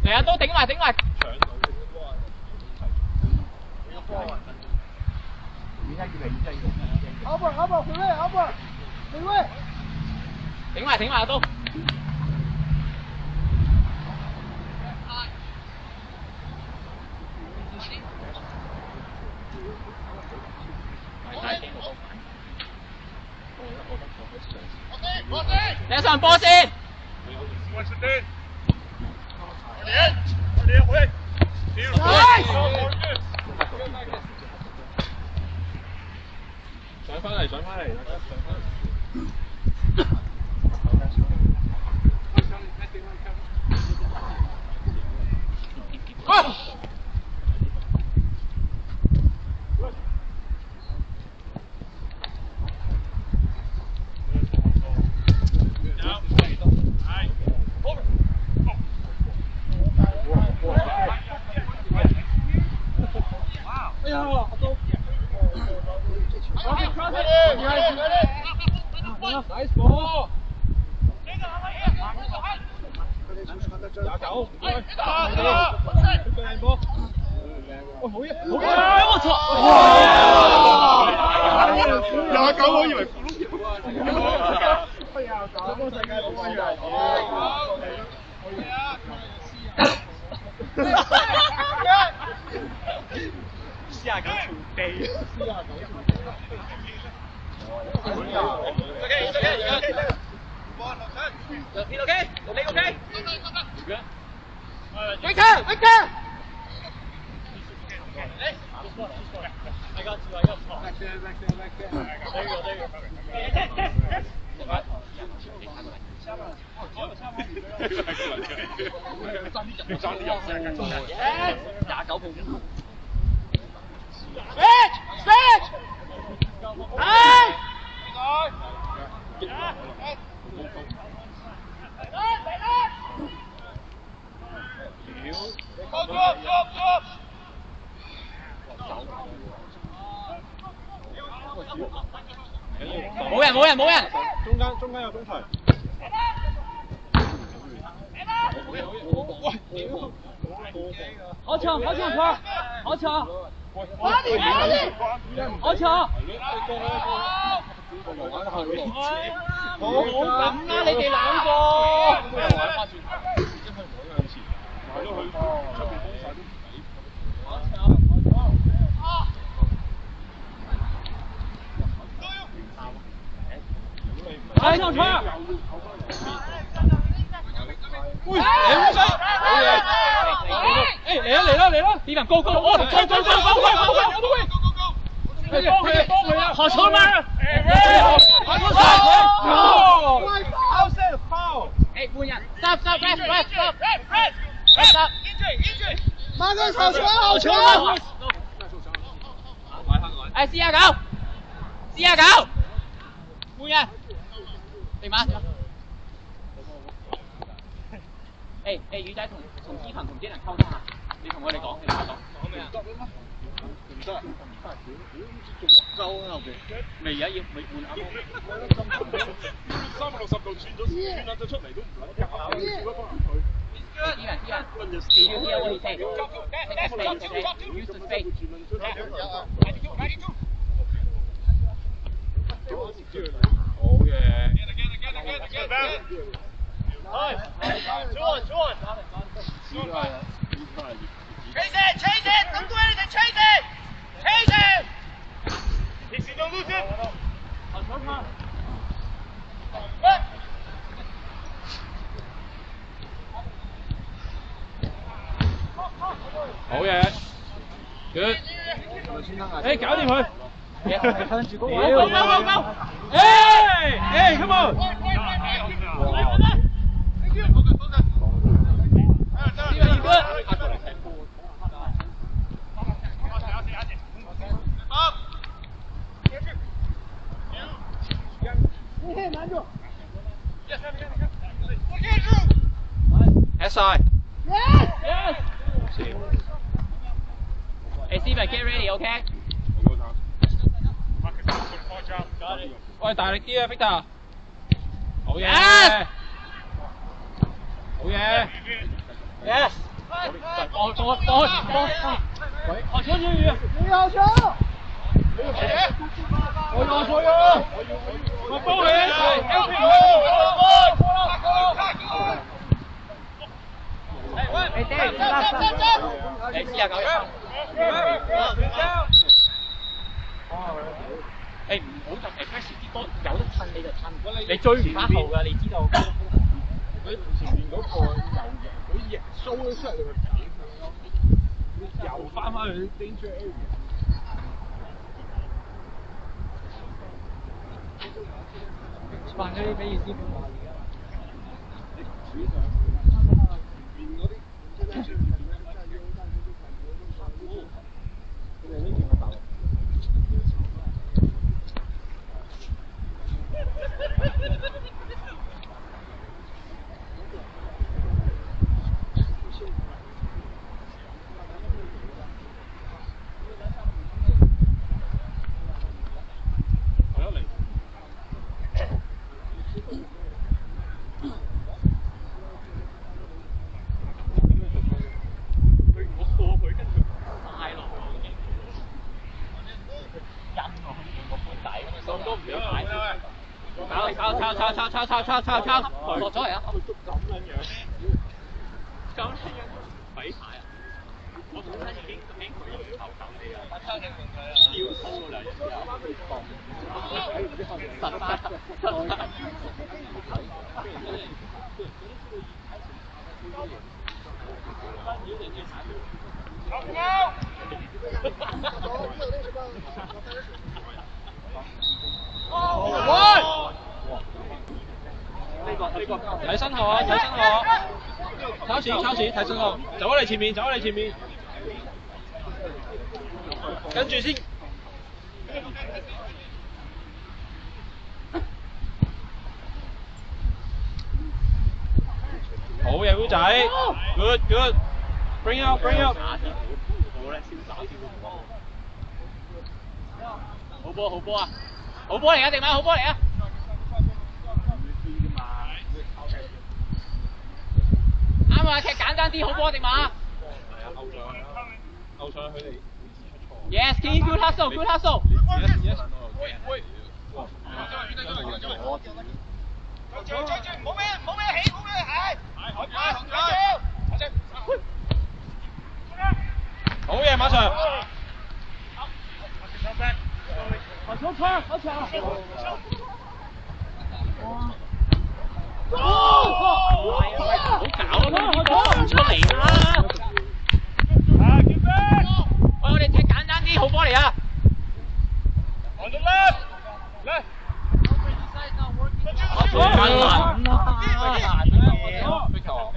嚟啊！都頂埋。Albert，回位。頂埋都。你上波先。上翻嚟，Nice ball！ 29，唔該。靚波！喂，好嘢！我操！29，我以為咕碌29，世界盃嘅。49條地。Victor! I got you. Back there. Switch! Hey! 冇人冇人冇人。中間有中場。好搶好搶佢，好搶。好搶。好咁啦，你哋兩個。快上場！喂，嚟水！嚟啦！啲人高高，哦，高！幫佢啊！好球嗎？哎，換人 ，stop， 马哥好球！哎，試下搞，換人，定嗎？誒，魚仔同思勤同啲人溝通下，你同佢哋講，講咩啊？唔得，收後邊。咪而家要咪換啱360度轉咗出嚟都唔撚搞，少咗幫人佢。啲人 hear what he say. Use the space. 好嘅。Chase it! Don't do anything! Chase it! Pixie, don't lose it! 好嘢 ，good， 誒搞掂佢，向住嗰個，go， come on， Head side. Yes! Hey Steven, get ready, okay? 喂，大力啲啊 ，Victor！ 好嘢，好嘢 Yes. 幫，好球你好球！我要錯呀！我幫你你試下搞嘢。誒唔好就press啲波，有得趁你就趁，你追唔翻後㗎，你知道。佢前面嗰個佢逆蘇咗出嚟，佢又翻去 danger area。扮嗰啲俾意思唔話抄，落咗嚟啊！咁樣鬼牌啊！我本身已經佢頭等你啊，吊蘇嗰兩日睇身後啊！抄前，睇身後，走喺你前面，跟住先。好嘢，妹仔 ，good， bring up。好波好波啊！好波嚟啊，迪馬好波嚟啊！啱啊，踢簡單啲好波，迪馬。係啊，勾上佢哋。Yes, King, good hustle, good hustle. Yes. 喂。冇咩起，好嘢，馬上。好球穿，好球。好搞啊！出嚟啦！喂，我哋踢簡單啲，好波嚟啊！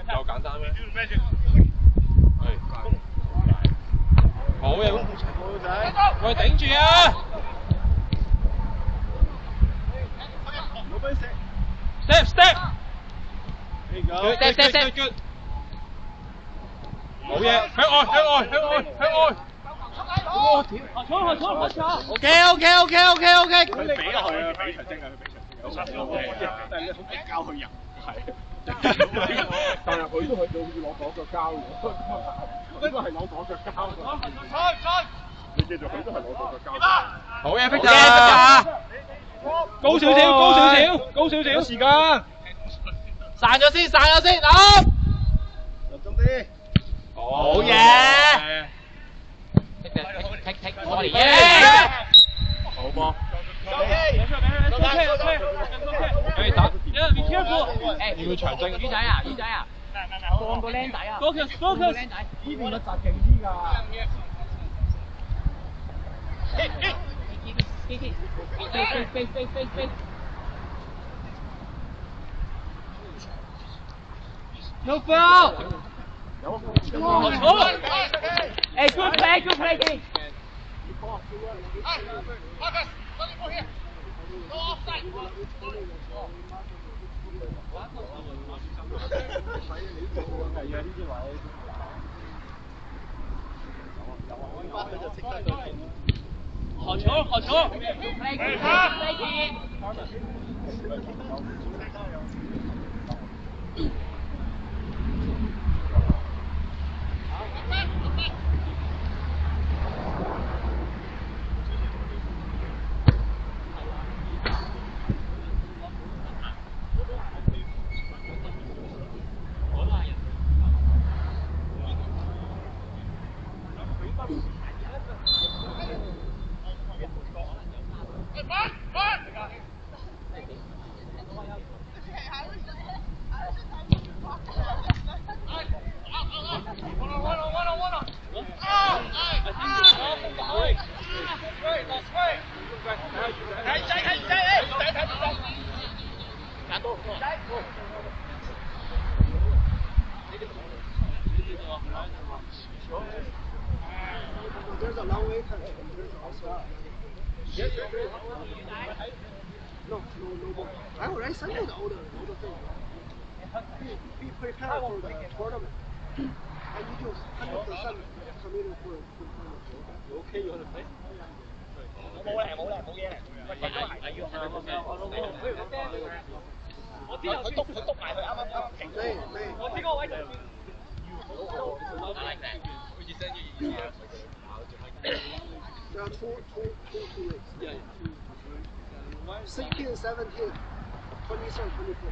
又簡單咩？好嘢！喂，頂住啊 ！Step。Good。好嘢！向外。好球。OK。佢俾落去啊，俾長精啊，佢俾長精。但係你好逼交佢入，係。但係佢都去到好似攞左腳交喎，呢個係攞左腳交。你記住，佢都係攞左腳交。好嘢，Victor！高少少，時間。散咗先，好。重啲。好嘢！踢我嚟耶！好波。俾你打。Be careful！ 要長精。魚仔啊！放個僆仔啊 ！Focus！ 呢邊個閘勁啲㗎。飛。No foul！ Hey, good play, King.好球！ Play, King. I already sent you the order. Be prepared for the tournament. I need you 100% committed for the tournament. You okay? You want to play? 冇嘢。我知佢篤埋佢啱停。我知個位。There are two weeks. Yeah. 16, 17, 23, 24.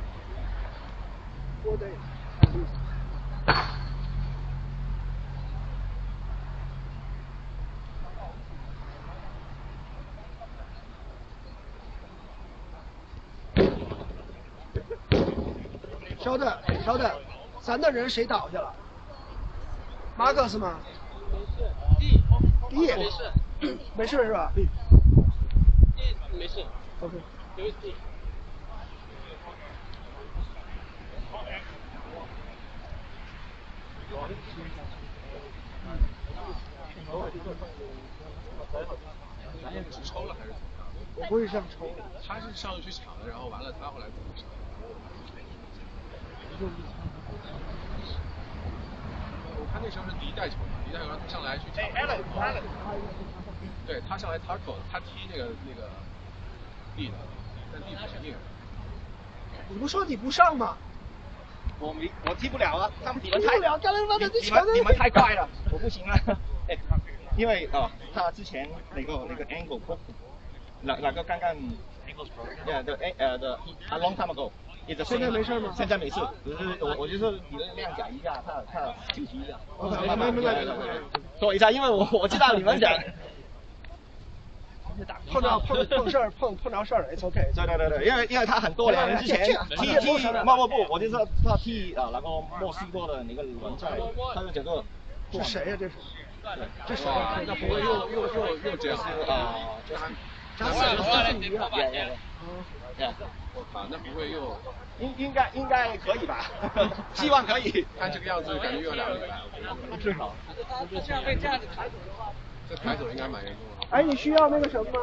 4 days at least.稍等，咱的人谁倒下了？马克是吗？没事是吧？没事。 OK。直抽了还是怎么样？我不是这样抽的。他是上去抢的，然后完了他后来怎么抢？我看那时候是第一带球嘛，第一带球他上来去抢。对他上来他踢那个地的，但地不行那个。你不说你不上吗？我踢不了啊，他们踢不了，刚才他妈的你们太快了，我不行了。哎，因为他之前那个 angle 那个刚刚 a long time ago。现在没事吗？现在没事，只是我就是你谅解一下，他休息一下。没。说一下，因为我知道你们讲。碰着事儿碰着事儿了 ，it's OK。对，因为他很多年之前踢不，我就说他踢那个墨西哥的那个轮赛，他就整个。这谁呀？这是？这谁？那不会又这样加斯米啊！我靠，那不会又？应该可以吧？希望可以。看这个样子，感觉又2礼拜，至少。这样被这样子抬走的话，这抬走应该蛮严重的。哎，你需要那个什么吗？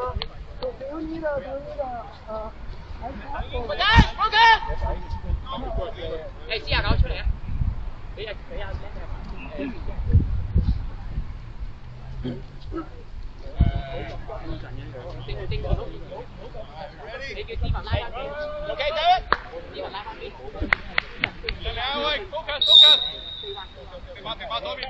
德尼的OK。哎，試下搞出嚟啊！俾啊！定住咯。你叫斯文拉翻俾。OK， 斯文拉翻俾。喂 ，focus。停馬左邊。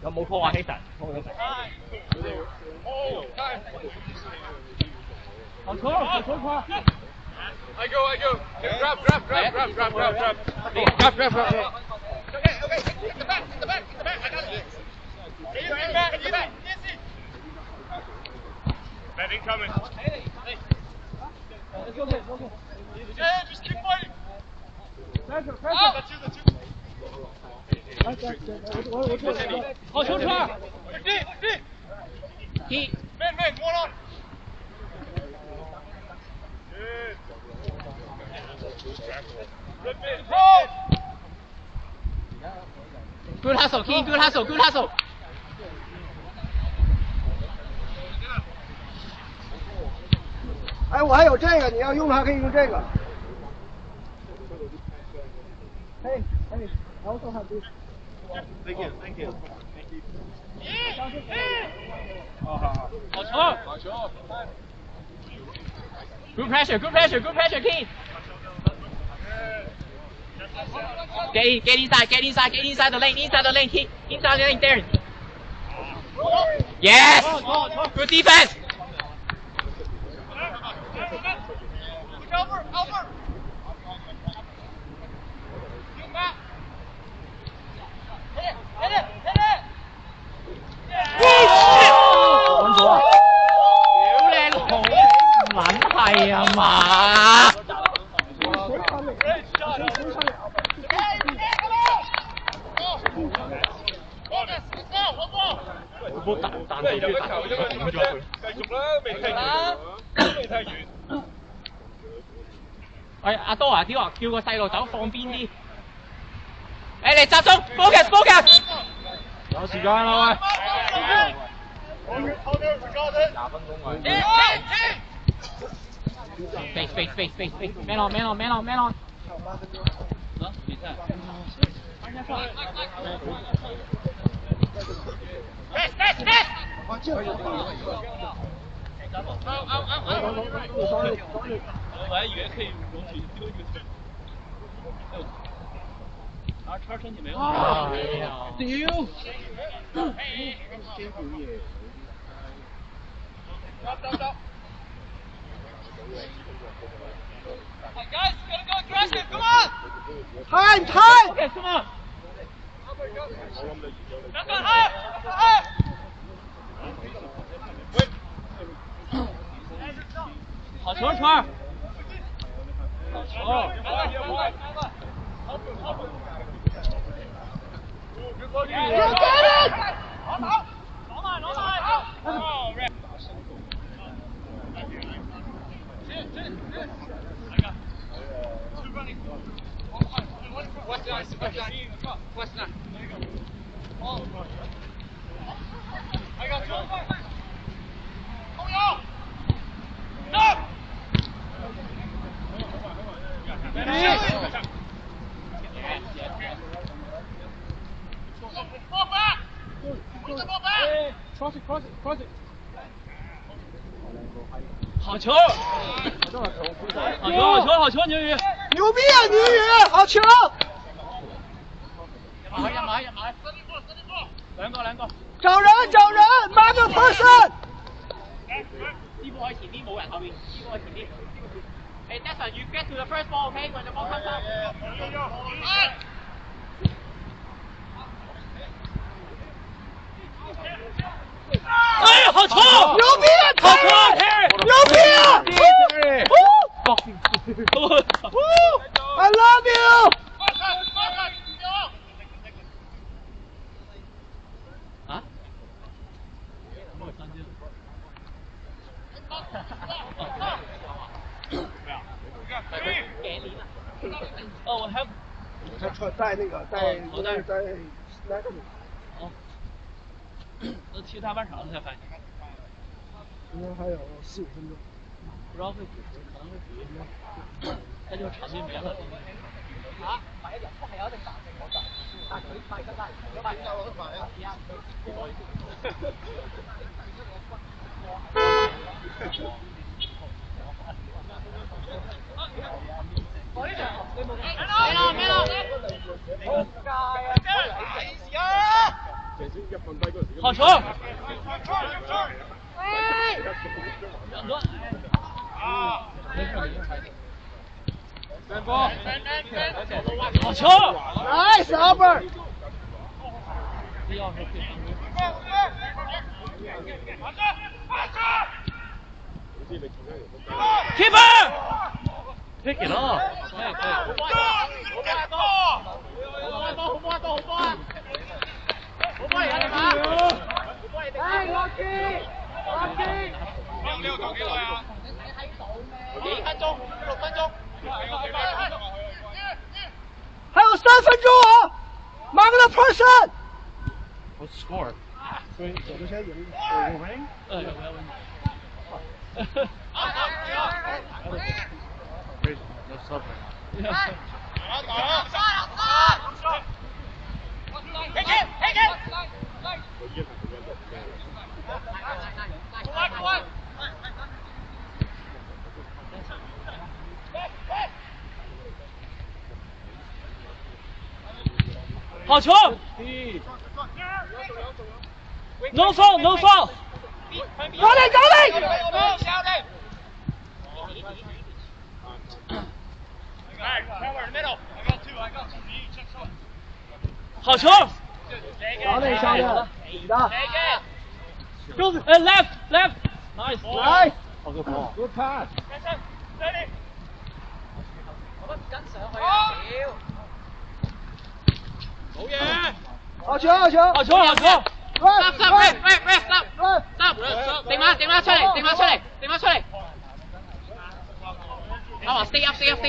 有冇破壞氣神？好球！ I go. Grab. Okay. Hit the back. I got it. Get back. Man incoming. Hey, just keep fighting. Pressure. That's you. 好球传！踢 Man, one on. Good hustle, King. Good hustle. 哎，我还有这个，你要用它可以用这个。嘿，然后送上去。Thank you. 好球！ Good pressure, King. Get inside the lane, King. Inside the lane, Darren. Yes. Good defense. Over. Hit it. 揾咗啊！屌你老母，唔撚係啊嘛！波彈地就彈咗佢，繼續啦，未踢完。喂，阿多啊，叫個細路走放邊啲。誒，你集中 ，focus。有時間啦喂。20分鐘啊！ Face. Man on. 比賽。我还以为可以容许丢一个球。叉身体没有。丢。走。Guys, gotta go aggressive. Come on. Time. Okay, come on.好球，川儿。好What's that? I got two. Coming out. Stop. 好球！好球，牛宇！牛逼啊，牛宇！好球！入埋。兩個。找人 ，mark the person。呢波喺前邊冇人後邊，呢波喺前邊。Hey Desmond, you get to the first ball, okay? When the ball comes up. 哎，好球！牛逼啊！好球！牛逼啊 ！I love you。啊？哦，我还。他穿带那个带那个。哦。那踢大半场才发现。应该还有4、5分钟。不知道会比可能会比，那就场地没了。快一點，係有一定彈性我就，但係佢快得快，如果快我都快啊！好球！好球 ！Nice Albert。Keeper pick it up。还有3分钟啊 ！Mark the person。What's the score？ 所以走之前赢。不要问。No sub。好球 ！No foul, no foul。Rolling。好球！小磊，你的。Go left. Nice. Nice. Good pass。我跟上去啊！屌！好嘢！好球！stop！ 定碼出嚟！阿華 stay up！ 定碼出嚟！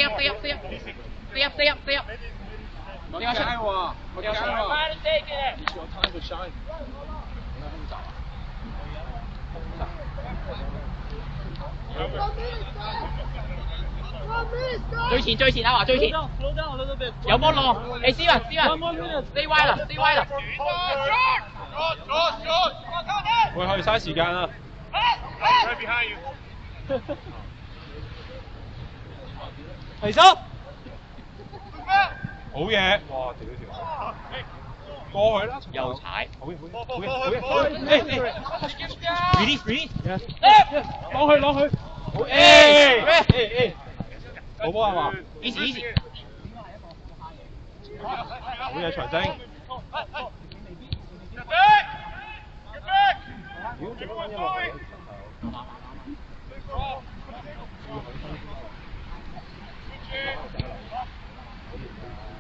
最前，阿華最前，有波浪，你斯文 ，stay wide 啦，喂，可以嘥時間啦。提手，好嘢！哇，掉咗條，過去啦，又踩，好嘢！ release，攞去，好好波係嘛 easy， 好嘢，財政。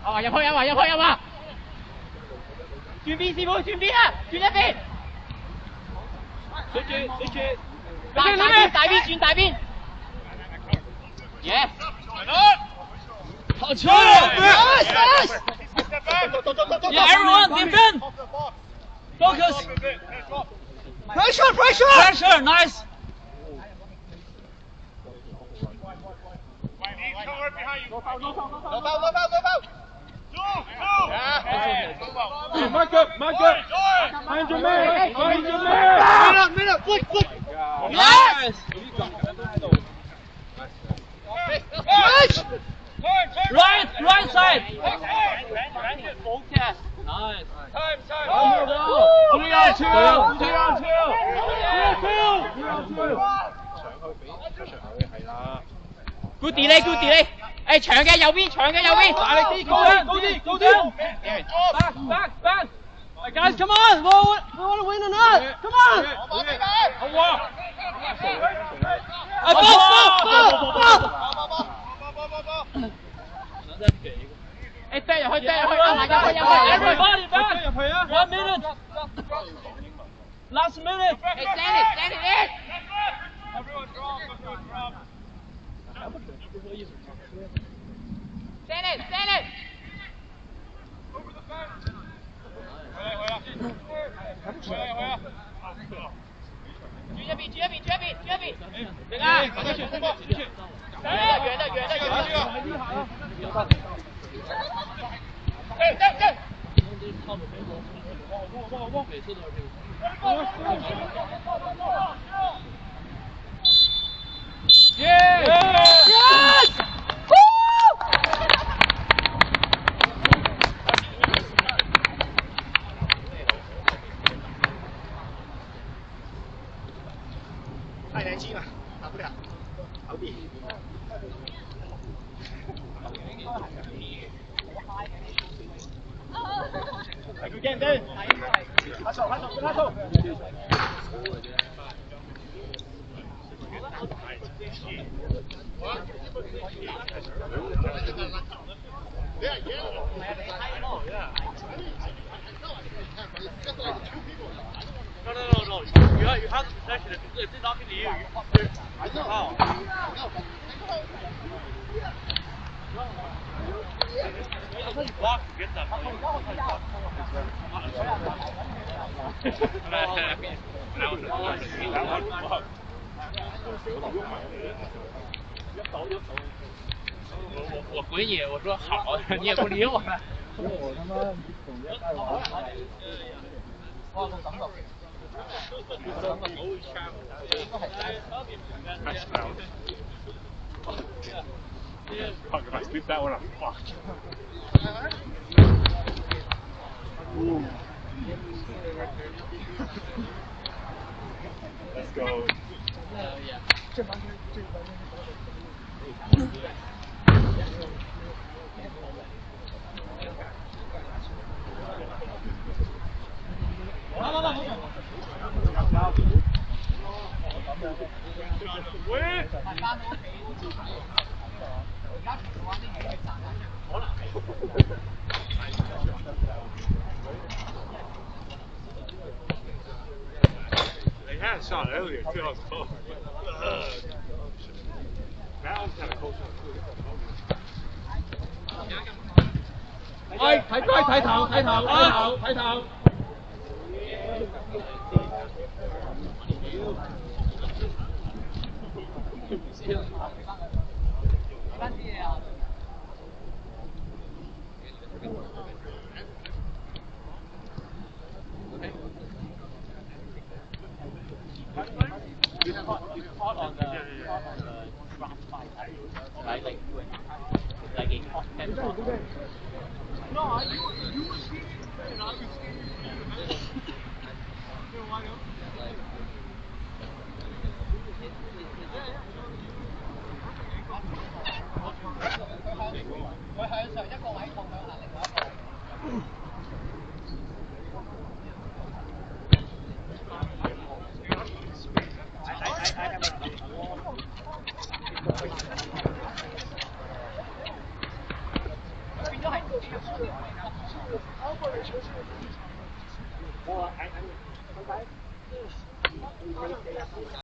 阿華入去！轉邊師傅，轉邊啊！轉一邊！大邊轉大邊！耶！好球 ！Nice! Yeah, everyone defend. Focus. Pressure. Nice. Mark up. Find your man. Minute. Good. Nice. 係啦。Good delay，good delay。誒長嘅右邊，長嘅右邊。大力啲，高啲，高啲，高啲。Back。Guys, come on! We want to win or not? Come on! 好啊！誒掟入去，Everybody back！入去啊 ！1 minute. Last minute. Stand it in. Everyone drop. Stand it. 回來！舉一邊！這個，回去！遠的。每次都是這個。Yes! 太年輕了，打不了，老弟。來個見證，拍手！No. You have to possession. If it's not in the air, you pop there. Foul. Block to get that. That one. 我回你，我說好，你也不理我。我他媽同一街玩。哇！個感覺。Fuck, if I sleep that one, I'm fucked. Let's go. They had a shot earlier too. I was close. That one's kind of close. 喂，睇頭。You caught on the drop fight, right? Like a hot pen shot. No, you were skating and I was skating. You know why?